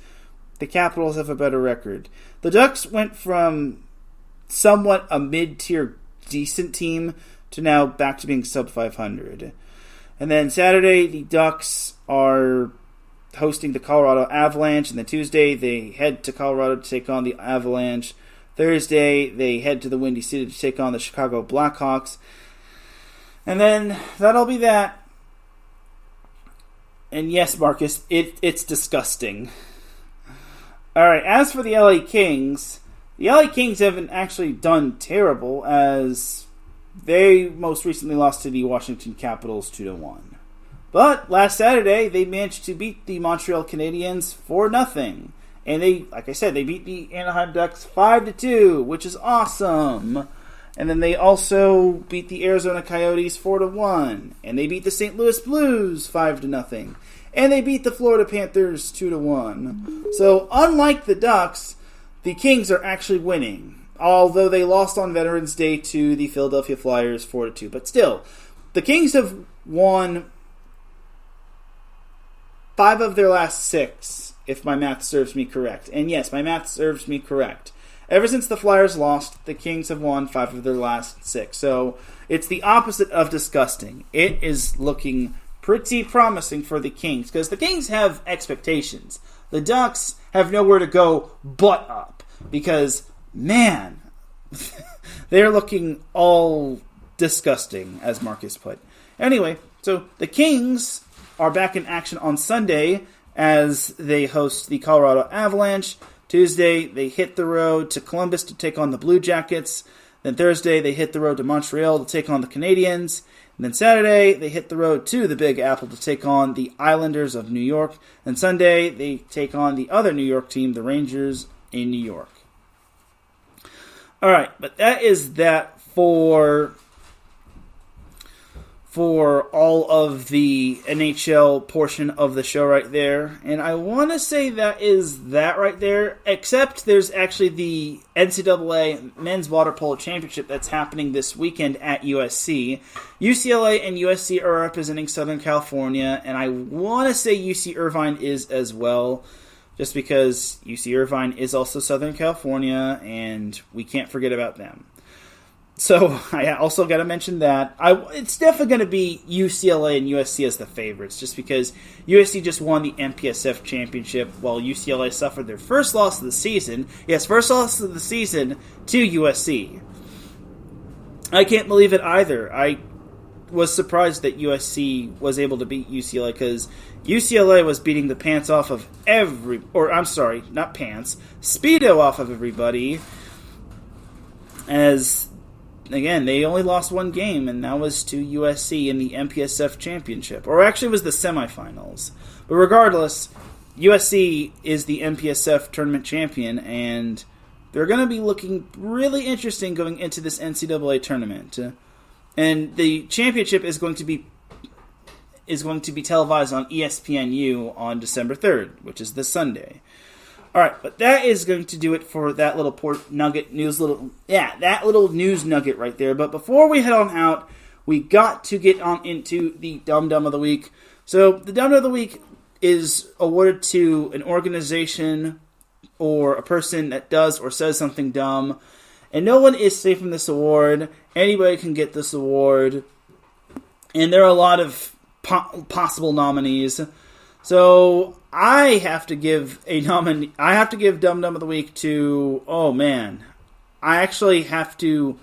[SPEAKER 1] the Capitals have a better record. The Ducks went from somewhat a mid-tier decent team to now back to being sub-500. And then Saturday, the Ducks are hosting the Colorado Avalanche, and then Tuesday they head to Colorado to take on the Avalanche. Thursday they head to the Windy City to take on the Chicago Blackhawks. And then that'll be that. And yes, Marcus, it's disgusting. Alright, as for the LA Kings haven't actually done terrible, as they most recently lost to the Washington Capitals 2-1. But last Saturday, they managed to beat the Montreal Canadiens 4-0. And they, like I said, they beat the Anaheim Ducks 5-2, which is awesome. And then they also beat the Arizona Coyotes 4-1. And they beat the St. Louis Blues 5-0. And they beat the Florida Panthers 2-1. So unlike the Ducks, the Kings are actually winning. Although they lost on Veterans Day to the Philadelphia Flyers 4-2. But still, the Kings have won 5 of their last 6, if my math serves me correct. And yes, my math serves me correct. Ever since the Flyers lost, the Kings have won 5 of their last 6. So it's the opposite of disgusting. It is looking pretty promising for the Kings, because the Kings have expectations. The Ducks have nowhere to go but up, because, man, they're looking all disgusting, as Marcus put. Anyway, so the Kings are back in action on Sunday as they host the Colorado Avalanche. Tuesday, they hit the road to Columbus to take on the Blue Jackets. Then Thursday, they hit the road to Montreal to take on the Canadiens. And then Saturday, they hit the road to the Big Apple to take on the Islanders of New York. And Sunday, they take on the other New York team, the Rangers in New York. All right, but that is that for all of the NHL portion of the show right there. And I want to say that is that right there, except there's actually the NCAA Men's Water Polo Championship that's happening this weekend at USC. UCLA and USC are representing Southern California, and I want to say UC Irvine is as well, just because UC Irvine is also Southern California, and we can't forget about them. So I also got to mention that it's definitely going to be UCLA and USC as the favorites, just because USC just won the MPSF championship while UCLA suffered their first loss of the season. Yes, first loss of the season to USC. I can't believe it either. I was surprised that USC was able to beat UCLA, because UCLA was beating the pants off of Speedo off of everybody, as again, they only lost one game, and that was to USC in the MPSF championship. Or actually, it was the semifinals. But regardless, USC is the MPSF tournament champion, and they're going to be looking really interesting going into this NCAA tournament. And the championship is going to be televised on ESPNU on December 3rd, which is this Sunday. All right, but that is going to do it for that little news nugget right there. But before we head on out, we got to get on into the Dum Dum of the Week. So the Dum Dum of the Week is awarded to an organization or a person that does or says something dumb, and no one is safe from this award. Anybody can get this award, and there are a lot of possible nominees. So I have to give Dum Dum of the Week to. Oh man, I actually have to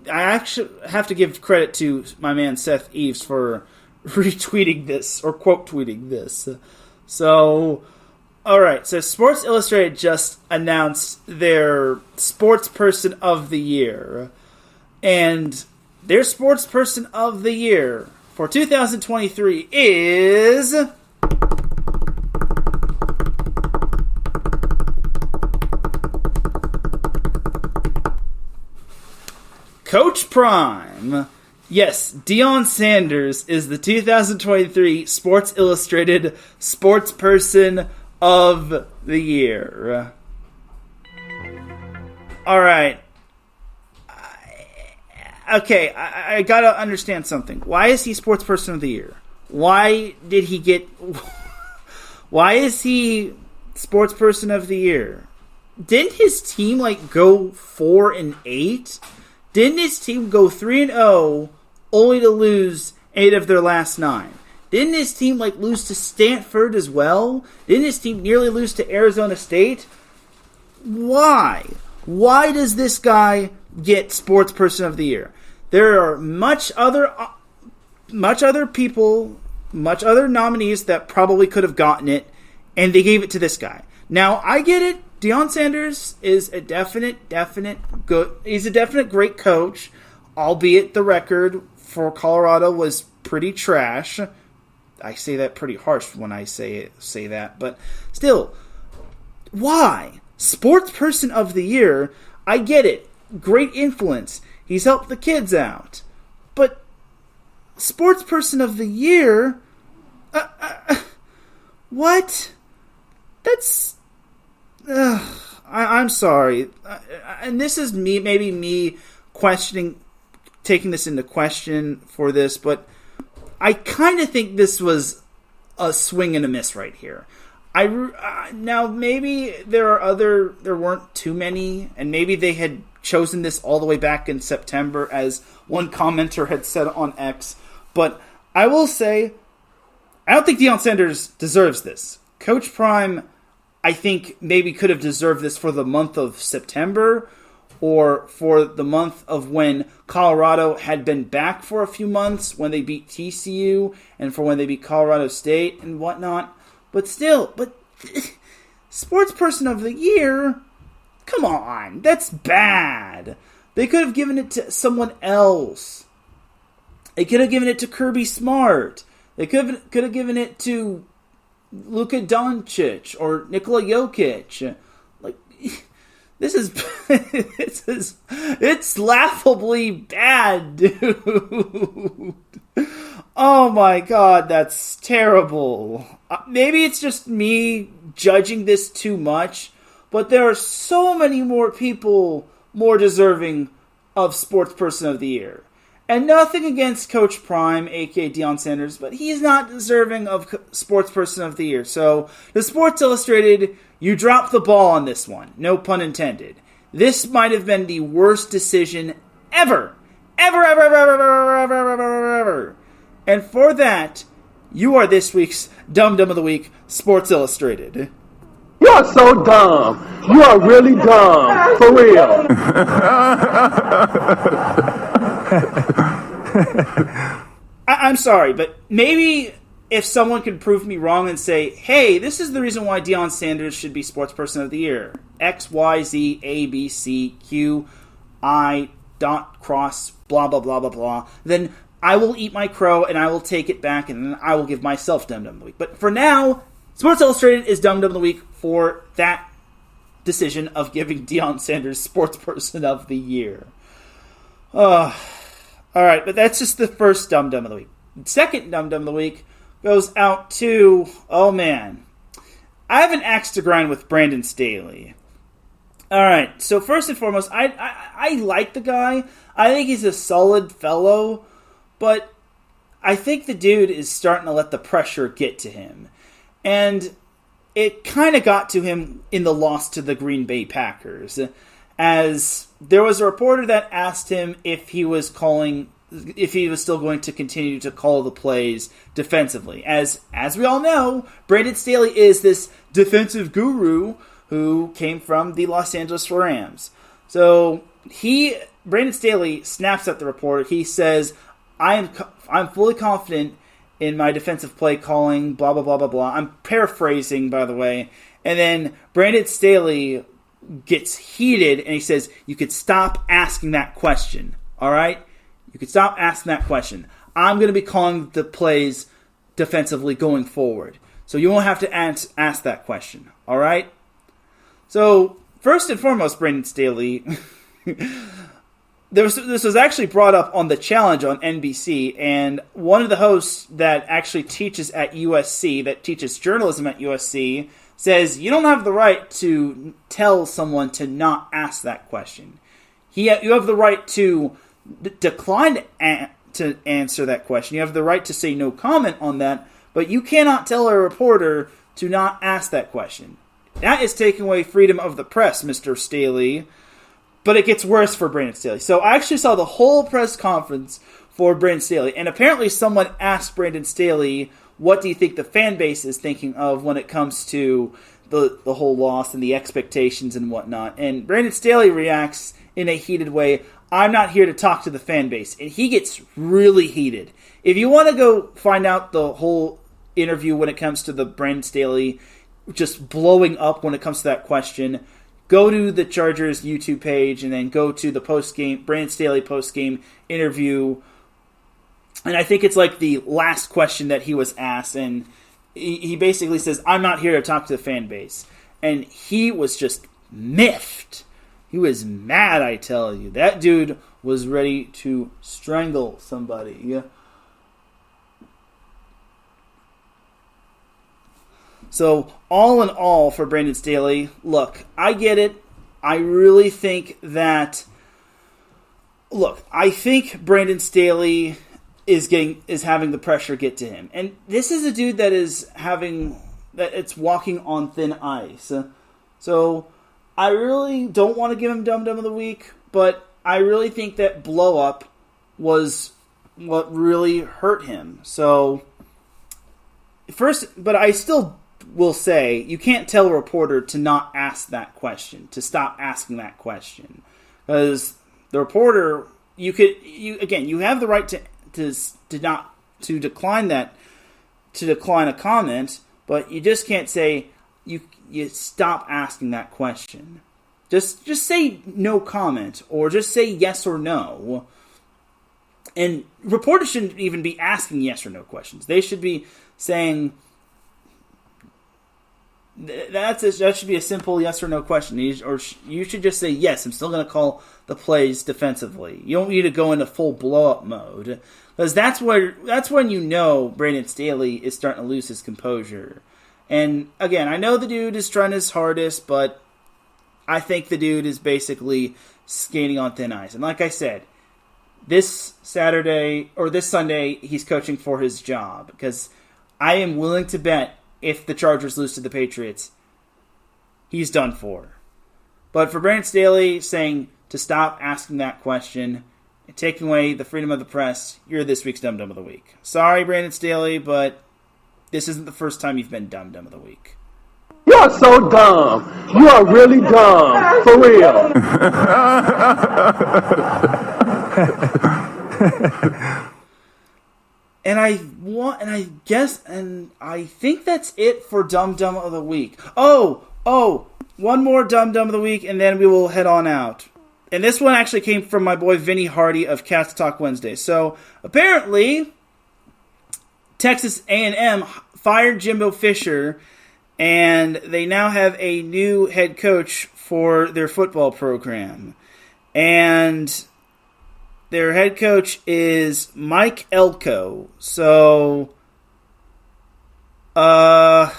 [SPEAKER 1] give credit to my man Seth Eves for retweeting this or quote tweeting this. So, all right. So Sports Illustrated just announced their Sports Person of the Year, and their Sports Person of the Year for 2023 is Coach Prime. Yes, Deion Sanders is the 2023 Sports Illustrated Sports Person of the Year. All right. Okay, I gotta understand something. Why is he Sports Person of the Year? Why is he Sports Person of the Year? Didn't his team go 4-8? Didn't his team go 3-0 only to lose 8 of their last 9? Didn't his team lose to Stanford as well? Didn't his team nearly lose to Arizona State? Why? Why does this guy get Sports Person of the Year? There are much other nominees that probably could have gotten it, and they gave it to this guy. Now, I get it. Deion Sanders is a definite good. He's a definite great coach, albeit the record for Colorado was pretty trash. I say that pretty harsh when I say that, but still, why? Sports Person of the Year, I get it. Great influence. He's helped the kids out. But Sports Person of the Year? What? That's... I'm sorry. And this is maybe me taking this into question for this, but I kind of think this was a swing and a miss right here. Now, maybe there weren't too many, and maybe they had chosen this all the way back in September, as one commenter had said on X, but I will say, I don't think Deion Sanders deserves this. Coach Prime, I think, maybe could have deserved this for the month of September, or for the month of when Colorado had been back for a few months, when they beat TCU, and for when they beat Colorado State and whatnot. But still, Sports Person of the Year? Come on, that's bad. They could have given it to someone else. They could have given it to Kirby Smart. They could have given it to Luka Doncic or Nikola Jokic. Like, it's laughably bad, dude. Oh my God, that's terrible. Maybe it's just me judging this too much, but there are so many more people more deserving of Sports Person of the Year. And nothing against Coach Prime, a.k.a. Deion Sanders, but he's not deserving of Sports Person of the Year. So, the Sports Illustrated, you dropped the ball on this one. No pun intended. This might have been the worst decision ever. Ever. And for that, you are this week's Dum Dum of the Week, Sports Illustrated.
[SPEAKER 6] You are so dumb. You are really dumb. For real.
[SPEAKER 1] I'm sorry, but maybe if someone could prove me wrong and say, hey, this is the reason why Deion Sanders should be Sports Person of the Year. X, Y, Z, A, B, C, Q, I, dot, cross, blah, blah, blah, blah, blah. Then I will eat my crow and I will take it back and then I will give myself Dum Dum of the Week. But for now, Sports Illustrated is Dum Dum of the Week for that decision of giving Deion Sanders Sports Person of the Year. All right, but that's just the first Dum Dum of the Week. The second Dum Dum of the Week goes out to, oh man, I have an axe to grind with Brandon Staley. All right, so first and foremost, I like the guy. I think he's a solid fellow, but I think the dude is starting to let the pressure get to him. And it kind of got to him in the loss to the Green Bay Packers, as there was a reporter that asked him if he was still going to continue to call the plays defensively. As we all know, Brandon Staley is this defensive guru who came from the Los Angeles Rams. So Brandon Staley snaps at the reporter. He says, I'm fully confident in my defensive play calling, blah, blah, blah, blah, blah. I'm paraphrasing, by the way. And then Brandon Staley gets heated, and he says, you could stop asking that question, all right? You could stop asking that question. I'm going to be calling the plays defensively going forward. So you won't have to ask that question, all right? So, first and foremost, Brandon Staley, this was actually brought up on The Challenge on NBC, and one of the hosts that actually teaches at USC, that teaches journalism at USC, says you don't have the right to tell someone to not ask that question. You have the right to decline to answer that question. You have the right to say no comment on that, but you cannot tell a reporter to not ask that question. That is taking away freedom of the press, Mr. Staley. But it gets worse for Brandon Staley. So I actually saw the whole press conference for Brandon Staley, and apparently someone asked Brandon Staley, what do you think the fan base is thinking of when it comes to the whole loss and the expectations and whatnot? And Brandon Staley reacts in a heated way, I'm not here to talk to the fan base. And he gets really heated. If you want to go find out the whole interview when it comes to the Brandon Staley just blowing up when it comes to that question, go to the Chargers YouTube page and then go to the Brandon Staley post-game interview. And I think it's like the last question that he was asked, and he basically says, I'm not here to talk to the fan base. and he was just miffed. He was mad, I tell you. That dude was ready to strangle somebody. So, all in all for Brandon Staley, look, I get it. I really think that... Look, I think Brandon Staley is having the pressure get to him. And this is a dude that it's walking on thin ice. So, I really don't want to give him Dum Dum of the Week, but I really think that blow up was what really hurt him. So, but I still will say, you can't tell a reporter to not ask that question, to stop asking that question. Because the reporter, you have the right to decline a comment, but you just can't say you stop asking that question. Just say no comment, or just say yes or no. And reporters shouldn't even be asking yes or no questions. They should be saying that should be a simple yes or no question. Or you should just say yes. I'm still going to call the plays defensively. You don't need to go into full blow up mode, because that's when you know Brandon Staley is starting to lose his composure. And again, I know the dude is trying his hardest, but I think the dude is basically skating on thin ice. And like I said, this Sunday, he's coaching for his job, because I am willing to bet if the Chargers lose to the Patriots, he's done for. But for Brandon Staley saying to stop asking that question and taking away the freedom of the press, you're this week's Dum Dum of the Week. Sorry, Brandon Staley, but this isn't the first time you've been Dum Dum of the Week.
[SPEAKER 6] You are so dumb. You are really dumb. For real.
[SPEAKER 1] And I think that's it for Dum Dum of the Week. Oh, one more Dum Dum of the Week, and then we will head on out. And this one actually came from my boy Vinny Hardy of Cats Talk Wednesday. So, apparently, Texas A&M fired Jimbo Fisher, and they now have a new head coach for their football program. And their head coach is Mike Elko. So, I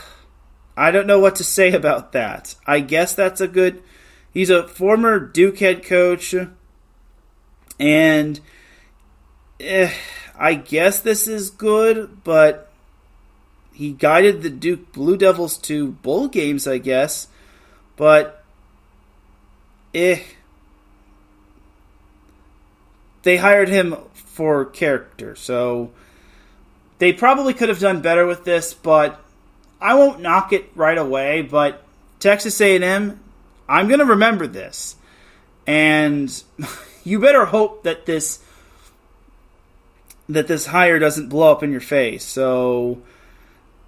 [SPEAKER 1] don't know what to say about that. I guess that's a good... He's a former Duke head coach. And I guess this is good, but he guided the Duke Blue Devils to bowl games, I guess. But they hired him for character, so they probably could have done better with this, but I won't knock it right away. But Texas A&M, I'm going to remember this, and you better hope that this hire doesn't blow up in your face. So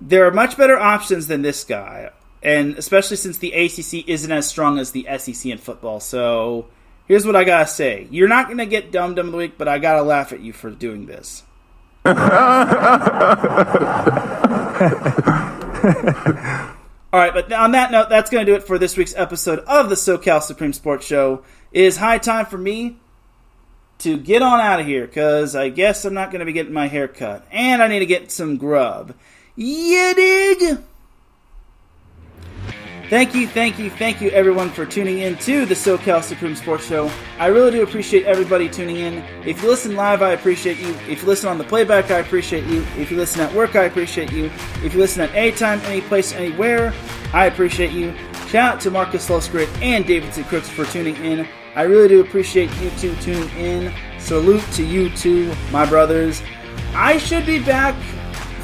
[SPEAKER 1] there are much better options than this guy, and especially since the ACC isn't as strong as the SEC in football. So here's what I got to say. You're not going to get Dum Dum of the Week, but I got to laugh at you for doing this. All right, but on that note, that's going to do it for this week's episode of the SoCal Supreme Sports Show. It is high time for me to get on out of here, because I guess I'm not going to be getting my hair cut. And I need to get some grub. You dig? Thank you, everyone, for tuning in to the SoCal Supreme Sports Show. I really do appreciate everybody tuning in. If you listen live, I appreciate you. If you listen on the playback, I appreciate you. If you listen at work, I appreciate you. If you listen at any time, any place, anywhere, I appreciate you. Shout out to Marcus Losgrid and Davidson Crooks for tuning in. I really do appreciate you two tuning in. Salute to you two, my brothers. I should be back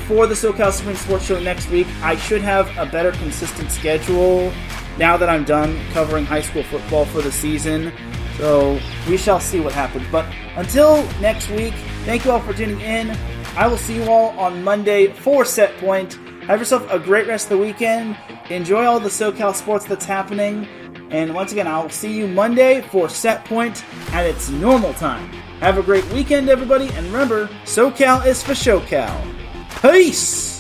[SPEAKER 1] for the SoCal Supreme Sports Show next week. I should have a better consistent schedule now that I'm done covering high school football for the season. So we shall see what happens. But until next week, thank you all for tuning in. I will see you all on Monday for Set Point. Have yourself a great rest of the weekend. Enjoy all the SoCal sports that's happening. And once again, I'll see you Monday for Set Point at its normal time. Have a great weekend, everybody. And remember, SoCal is for SoCal. Peace!